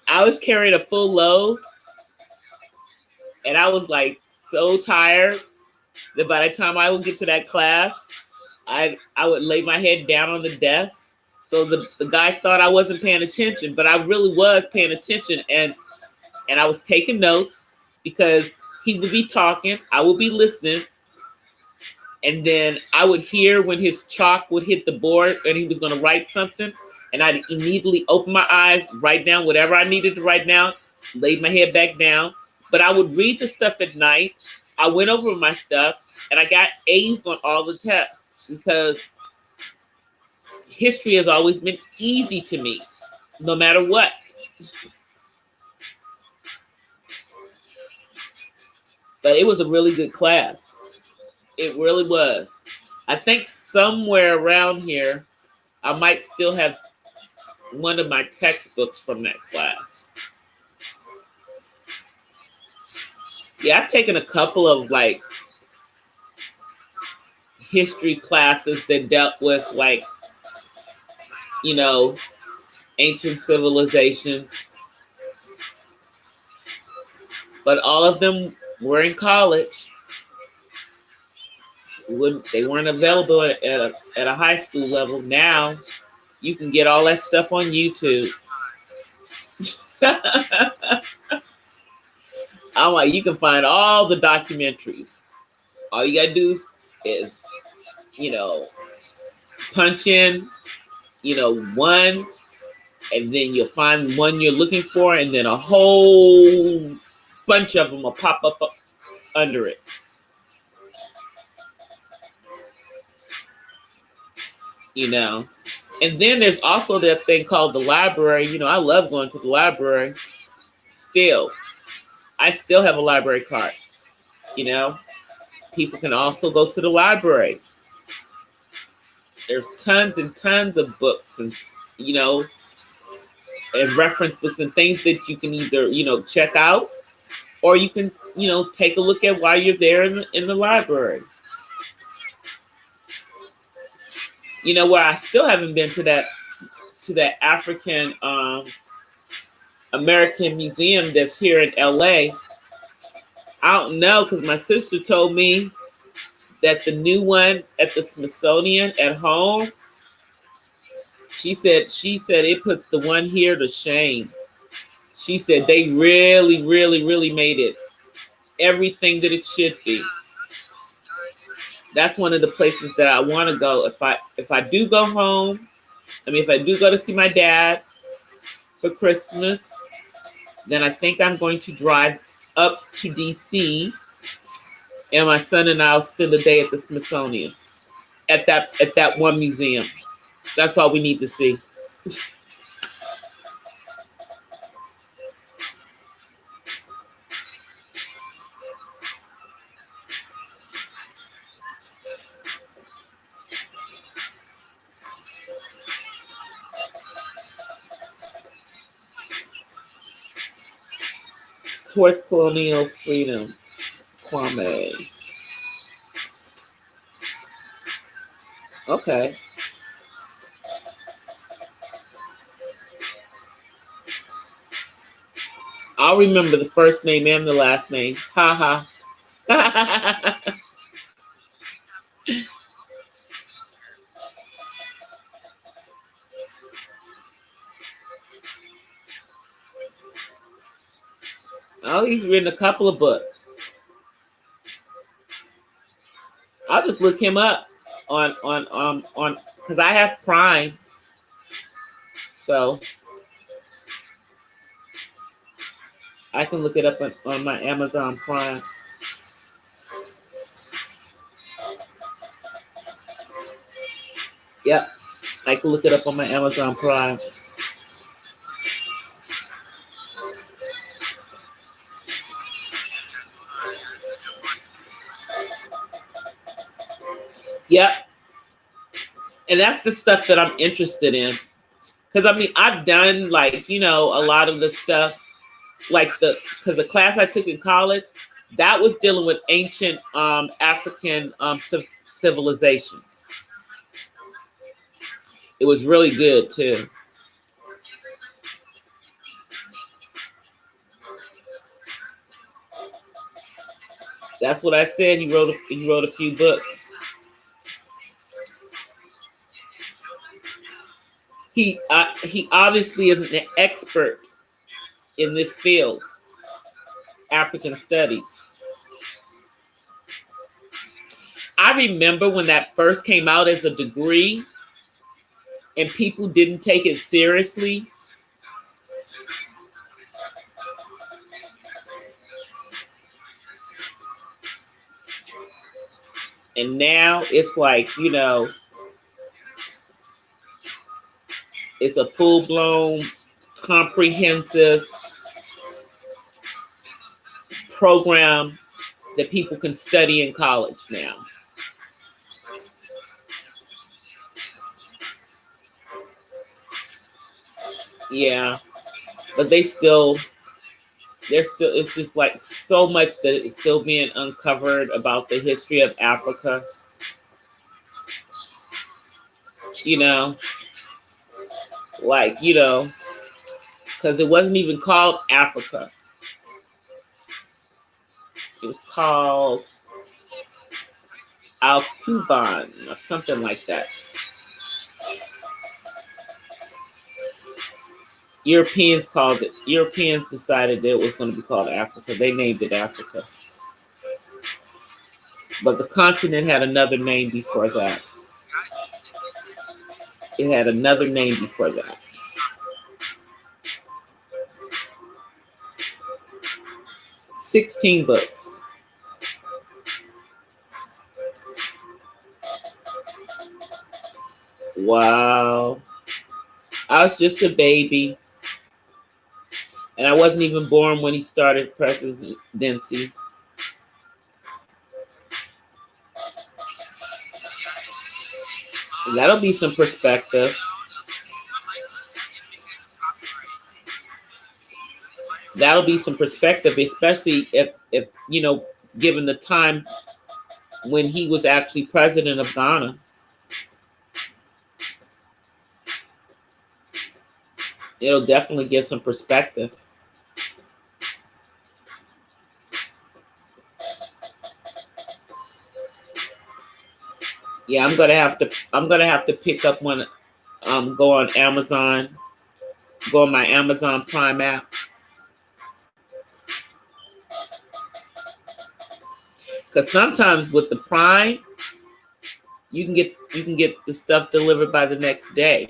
I was carrying a full load and I was like so tired that by the time I would get to that class, I would lay my head down on the desk. So the guy thought I wasn't paying attention, but I really was paying attention, and I was taking notes because he would be talking, I would be listening, and then I would hear when his chalk would hit the board and he was going to write something, and I'd immediately open my eyes, write down whatever I needed to write down, lay my head back down. But I would read the stuff at night. I went over my stuff, and I got A's on all the tests because history has always been easy to me, no matter what. But it was a really good class. It really was. I think somewhere around here, I might still have one of my textbooks from that class. Yeah, I've taken a couple of like history classes that dealt with like, you know, ancient civilizations. But all of them were in college. They weren't available at a high school level. Now you can get all that stuff on YouTube. I'm like, you can find all the documentaries. All you gotta do is, you know, punch in, you know, one, and then you'll find one you're looking for, and then a whole bunch of them will pop up under it. You know, and then there's also that thing called the library. You know, I love going to the library. Still, I still have a library card. You know, people can also go to the library. There's tons and tons of books and, you know, and reference books and things that you can either, you know, check out, or you can, you know, take a look at while you're there in the library. You know, where I still haven't been to that African American museum that's here in LA. I don't know, because my sister told me that the new one at the Smithsonian at home, she said it puts the one here to shame. She said they really, really, really made it everything that it should be. That's one of the places that I want to go. If I do go home, I mean, if I do go to see my dad for Christmas, then I think I'm going to drive up to DC, and my son and I'll spend the day at the Smithsonian, at that one museum. That's all we need to see. Towards colonial freedom, Kwame. Okay. I'll remember the first name and the last name. Ha ha. Oh, he's written a couple of books. I'll just look him up on because I have Prime. So I can look it up on my Amazon Prime. Yep, I can look it up on my Amazon Prime. Yep. And that's the stuff that I'm interested in. Because, I mean, I've done, like, you know, a lot of the stuff, like because the class I took in college, that was dealing with ancient African civilizations. It was really good, too. That's what I said. He wrote a few books. He obviously is an expert in this field, African studies. I remember when that first came out as a degree and people didn't take it seriously. And now it's like, you know, it's a full-blown, comprehensive program that people can study in college now. Yeah, but it's just like so much that is still being uncovered about the history of Africa. You know, like, you know, because it wasn't even called Africa. It was called Al-Cuban or something like that. Europeans decided that it was going to be called Africa. They named it Africa. But the continent had another name before that. It had another name before that. "16 books. Wow. I was just a baby. And I wasn't even born when he started presidency. That'll be some perspective. That'll be some perspective, especially if you know, given the time when he was actually president of Ghana. It'll definitely give some perspective. Yeah, I'm gonna have to pick up one. Go on Amazon. Go on my Amazon Prime app. Because sometimes with the Prime, you can get the stuff delivered by the next day.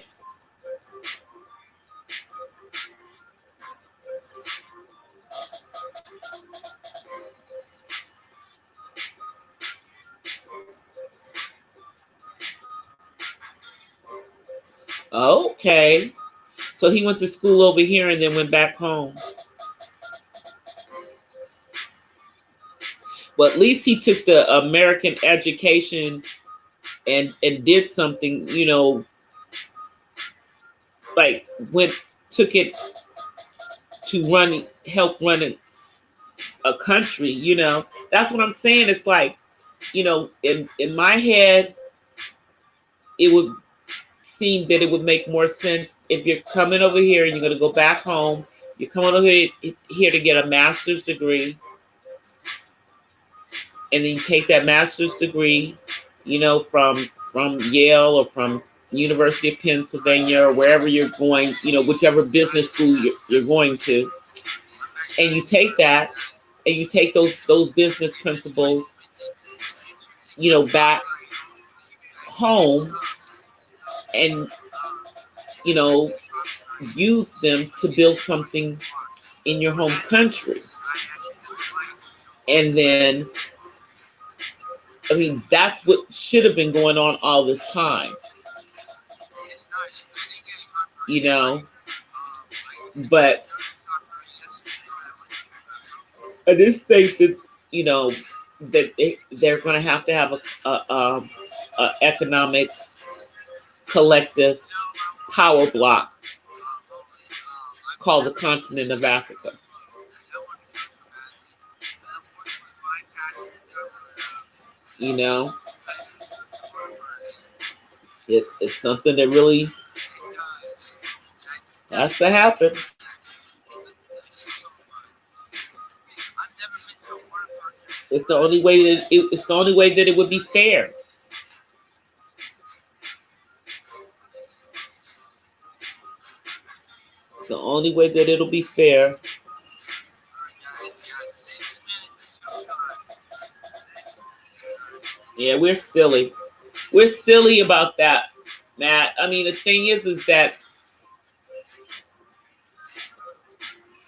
Okay. So he went to school over here and then went back home. Well, at least he took the American education and did something, you know, like took it to help run a country, you know. That's what I'm saying. It's like, you know, in my head, it would seem that it would make more sense if you're coming over here and you're going to go back home. You're coming over here to get a master's degree, and then you take that master's degree, you know, from Yale or from University of Pennsylvania or wherever you're going, you know, whichever business school you're going to, and you take that and you take those business principles, you know, back home and, you know, use them to build something in your home country. And then, I mean, that's what should have been going on all this time, you know. But I just think that, you know, that they're going to have a economic collective power block called the continent of Africa. You know, it's something that really has to happen. It's the only way that it's the only way that it would be fair. It's the only way that it'll be fair. Yeah, we're silly. We're silly about that, Matt. I mean, the thing is that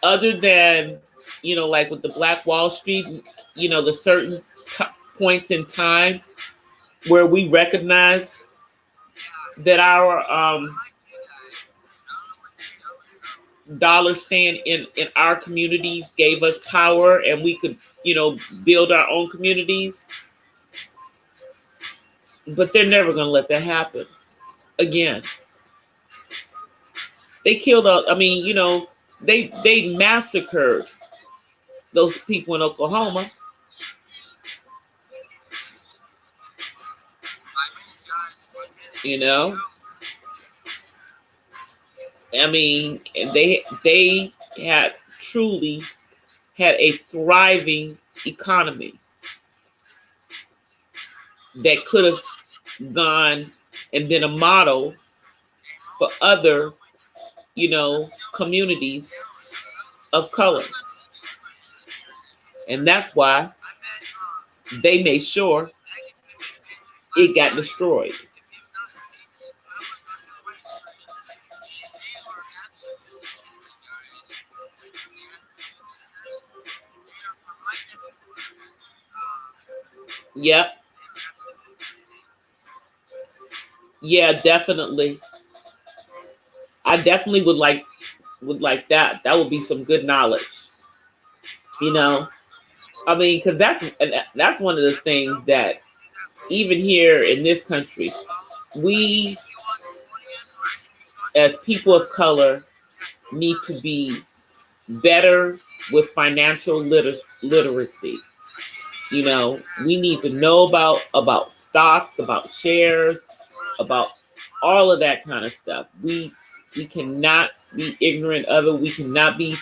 other than, you know, like with the Black Wall Street, you know, the certain points in time where we recognize that our dollar stand in our communities gave us power and we could, you know, build our own communities. But they're never going to let that happen again. They killed, I mean, you know, they massacred those people in Oklahoma. You know, I mean, they had truly had a thriving economy that could have gone and been a model for other, you know, communities of color. And that's why they made sure it got destroyed. Yep. Yeah, definitely. I definitely would like that. That would be some good knowledge. You know, I mean, because that's one of the things that even here in this country, we as people of color need to be better with financial literacy. You know, we need to know about stocks, about shares, about all of that kind of stuff. We cannot be ignorant of it. We cannot be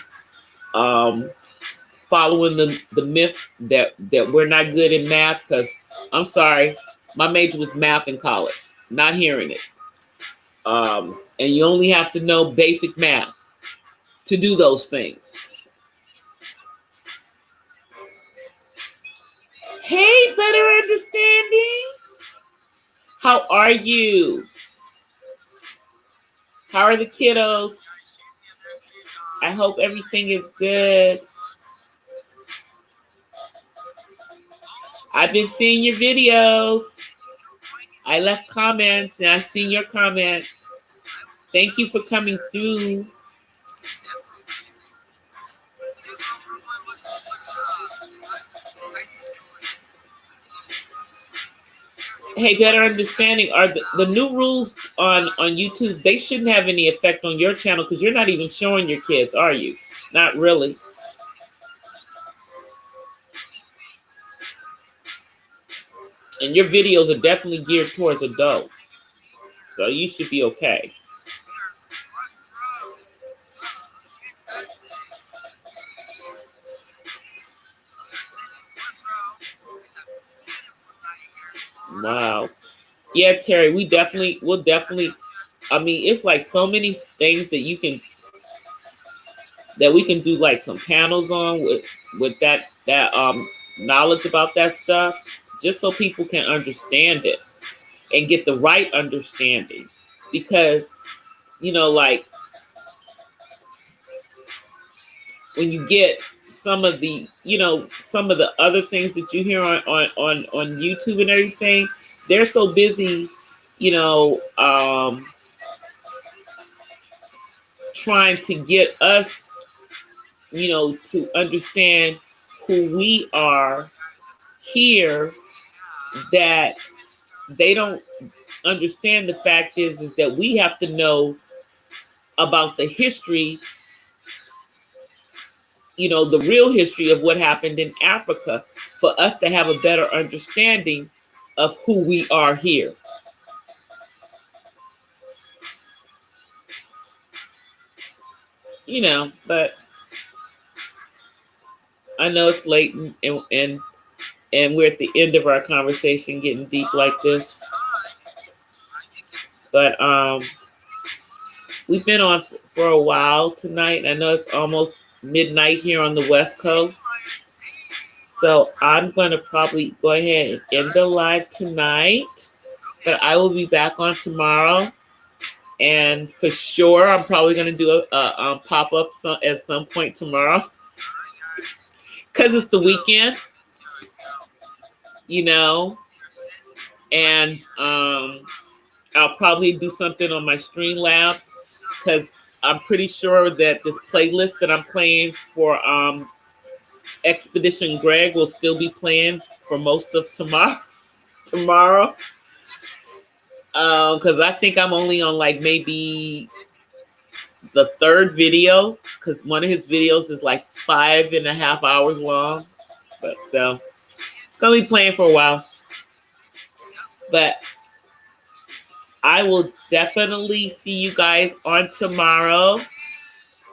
following the myth that we're not good in math, because I'm sorry, my major was math in college. Not hearing it. And you only have to know basic math to do those things. Hey, better understanding. How are you? How are the kiddos? I hope everything is good. I've been seeing your videos. I left comments and I've seen your comments. Thank you for coming through. Hey, better understanding, are the new rules on YouTube, they shouldn't have any effect on your channel because you're not even showing your kids, are you? Not really. And your videos are definitely geared towards adults. So you should be okay. Wow. Yeah, Terry, we'll definitely, I mean, it's like so many things that we can do like some panels on with that knowledge about that stuff, just so people can understand it and get the right understanding. Because, you know, like when you get some of the other things that you hear on YouTube and everything, they're so busy, you know, trying to get us, you know, to understand who we are here, that they don't understand the fact is that we have to know about the history, you know, the real history of what happened in Africa for us to have a better understanding of who we are here. You know, but I know it's late and we're at the end of our conversation getting deep like this. But we've been on for a while tonight. I know it's almost midnight here on the West Coast. So I'm going to probably go ahead and end the live tonight. But I will be back on tomorrow. And for sure, I'm probably going to do a pop-up at some point tomorrow. Because it's the weekend. You know. And I'll probably do something on my Streamlabs. Because I'm pretty sure that this playlist that I'm playing for Expedition Greg will still be playing for most of tomorrow. Because I think I'm only on like maybe the third video, because one of his videos is like 5.5 hours long. But so it's gonna be playing for a while. But I will definitely see you guys on tomorrow.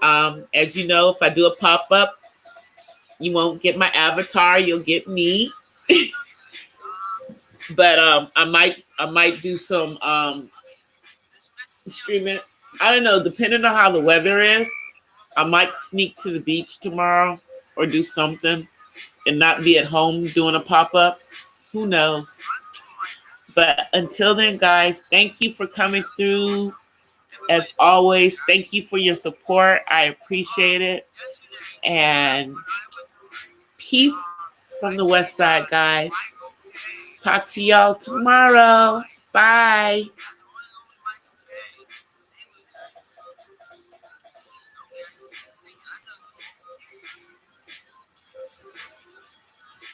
As you know, if I do a pop-up, you won't get my avatar, you'll get me. But I might do some streaming. I don't know, depending on how the weather is, I might sneak to the beach tomorrow or do something and not be at home doing a pop-up. Who knows? But until then, guys, thank you for coming through. As always, thank you for your support. I appreciate it. And peace from the West Side, guys. Talk to y'all tomorrow. Bye.